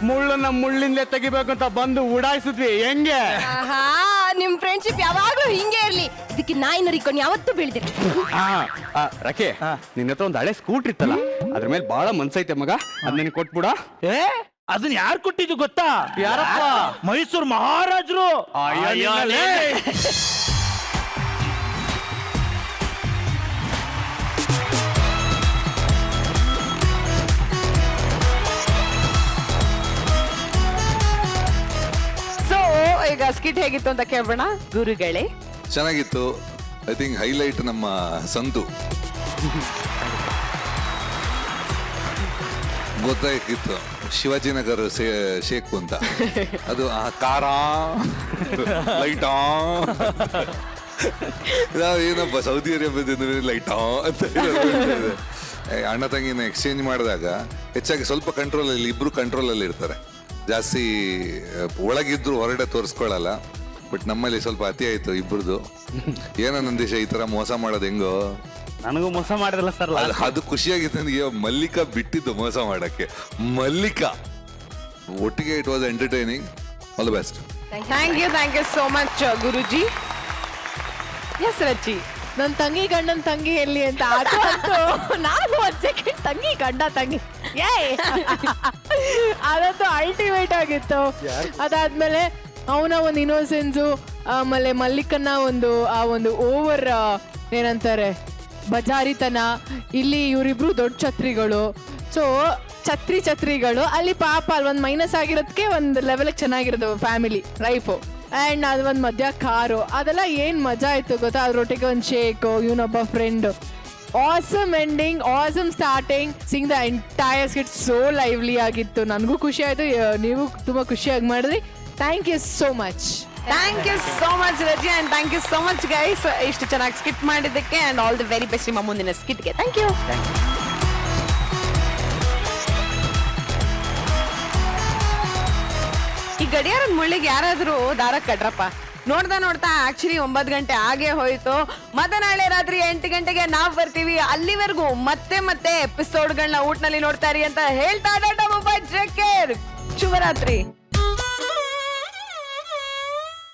ಮುಳ್ಳನ್ನ ಮುಳ್ಳಿಂದಲೇ ತೆಗಿಬೇಕು ಅಂತ ಬಂದು ಉಡಾಯಿಸಿದ್ವಿ. ಹೆಂಗೆ ನಿಮ್ ಫ್ರೆಂಡ್ಶಿಪ್ ಯಾವಾಗ್ಲೂ ಹಿಂಗೆ ಇರ್ಲಿ. ಇದಕ್ಕೆ ನಾಯಿ ನರಿಕೊಂಡು ಯಾವತ್ತೂ ಬೀಳ್ದಿರಿ. ರಕೆ, ನಿನ್ನ ಹತ್ರ ಒಂದು ಹಳೆ ಸ್ಕೂಟ್ರ್ ಇತ್ತಲ್ಲ, ಅದ್ರ ಮೇಲೆ ಬಹಳ ಮನ್ಸೈತೆ ಮಗ, ಅದ್ ನಿನ್ ಕೊಟ್ಬಿಡ. ಅದನ್ನ ಯಾರು ಕೊಟ್ಟಿದ್ದು ಗೊತ್ತಾ? ಯಾರಪ್ಪ? ಮೈಸೂರು ಮಹಾರಾಜರು. ಸೊ ಈಗ ಸ್ಕಿಟ್ ಹೇಗಿತ್ತು ಅಂತ ಕೇಳೋಣ ಗುರುಗಳೇ. ಚೆನ್ನಾಗಿತ್ತು. ಐ ಥಿಂಕ್ ಹೈಲೈಟ್ ನಮ್ಮ ಸಂತು. ಗೊತ್ತಾಗಿತ್ತು ಶಿವಾಜಿನಗರ ಶೇಕ್ ಅಂತ. ಅದು ಕಾರ ಲೈಟಾ, ಏನಪ್ಪ ಸೌದಿ ಅರೇಬಿಯಾದಿಂದ ಲೈಟಾ ಅಂತ ಅಣ್ಣ ತಂಗಿನ ಎಕ್ಸ್ಚೇಂಜ್ ಮಾಡಿದಾಗ ಹೆಚ್ಚಾಗಿ ಸ್ವಲ್ಪ ಕಂಟ್ರೋಲಲ್ಲಿ, ಇಬ್ರು ಕಂಟ್ರೋಲಲ್ಲಿ ಇರ್ತಾರೆ. ಜಾಸ್ತಿ ಒಳಗಿದ್ರು ಹೊರಗಡೆ ತೋರಿಸ್ಕೊಳ್ಳಲ್ಲ. ಬಟ್ ನಮ್ಮಲ್ಲಿ ಸ್ವಲ್ಪ ಅತಿ ಆಯ್ತು ಇಬ್ರದ್ದು. ಏನೋ ನಂದೀಶ ಈ ತರ ಮೋಸ ಮಾಡೋದು ಹೆಂಗೋ. ನನಗೂ ಮೋಸ ಮಾಡಿದ್ರಲ್ಲ ಸರ್. ಅದು ಖುಷಿಯಾಗಿತ್ತು ನನಗೆ. ಮಲ್ಲಿಕಾ ಬಿಟ್ಟಿದ್ದು ಮೋಸ ಮಾಡಕ್ಕೆ. ಮಲ್ಲಿಕಾ ಒಟ್ಟಿಗೆ it was entertaining. All the best. Thank you so much Guruji. Yes Rachi, ನನ್ ತಂಗಿ ಗಂಡನ್ ತಂಗಿ ಎಲ್ಲಿ ಅಂತ ನಾನು ಒಂದ್ ಸೆಕೆಂಡ್ ತಂಗಿ ಗಂಡ ತಂಗಿ ಅದಂತೂ ಅಲ್ಟಿಮೇಟ್ ಆಗಿತ್ತು. ಅದಾದ್ಮೇಲೆ ಅವನ ಒಂದು ಇನ್ನೋಸೆನ್ಸು, ಆಮೇಲೆ ಮಲ್ಲಿಕನ್ನ ಆ ಒಂದು ಓವರ್ ಏನಂತಾರೆ ಬಜಾರಿತನ. ಇಲ್ಲಿ ಇವರಿಬ್ರು ದೊಡ್ಡ ಛತ್ರಿಗಳು. ಸೊ ಛತ್ರಿಗಳು ಅಲ್ಲಿ ಪಾಪ ಅಲ್ಲಿ ಒಂದು ಮೈನಸ್ ಆಗಿರೋದಕ್ಕೆ ಒಂದು ಲೆವೆಲ್ಗೆ ಚೆನ್ನಾಗಿರೋದು ಫ್ಯಾಮಿಲಿ ಲೈಫು. ಆ್ಯಂಡ್ ಅದು ಒಂದು ಮಧ್ಯ ಕಾರು, ಅದೆಲ್ಲ ಏನು ಮಜಾ ಆಯಿತು ಗೊತ್ತಾ. ಅದ್ರೊಟ್ಟಿಗೆ ಒಂದು ಶೇಕು, ಇವನೊಬ್ಬ friend. Awesome ending, awesome starting, sing the entire skit so lively ಆಗಿತ್ತು. ನನಗೂ ಖುಷಿ ಆಯಿತು, ನೀವು ತುಂಬ ಖುಷಿಯಾಗಿ ಮಾಡಿದ್ರಿ. Thank you so much. Thank you so much Raji, and thank you so much guys ಇಷ್ಟು ಚೆನ್ನಾಗಿ ಸ್ಕಿಟ್ ಮಾಡಿದ್ದಕ್ಕೆ. And all the very best ನಿಮ್ಮ ಮುಂದಿನ ಸ್ಕಿಟ್ಗೆ. Thank you. ಈ ಗಡಿಯಾರದ ಮುಳ್ಳಿಗೆ ಯಾರಾದ್ರೂ ದಾರ ಕಟ್ರಪ್ಪ. ನೋಡ್ತಾ ಆಕ್ಚುಲಿ 9 ಗಂಟೆ ಆಗೇ ಹೋಯ್ತು. ಮತ್ತೆ ನಾಳೆ ರಾತ್ರಿ 8 ಗಂಟೆಗೆ ನಾವ್ ಬರ್ತೀವಿ. ಅಲ್ಲಿವರೆಗೂ ಮತ್ತೆ ಎಪಿಸೋಡ್ಗಳನ್ನ ಊಟ್ನಲ್ಲಿ ನೋಡ್ತಾ ಇರಿ ಅಂತ ಹೇಳ್ತಾ ಶುಭರಾತ್ರಿ.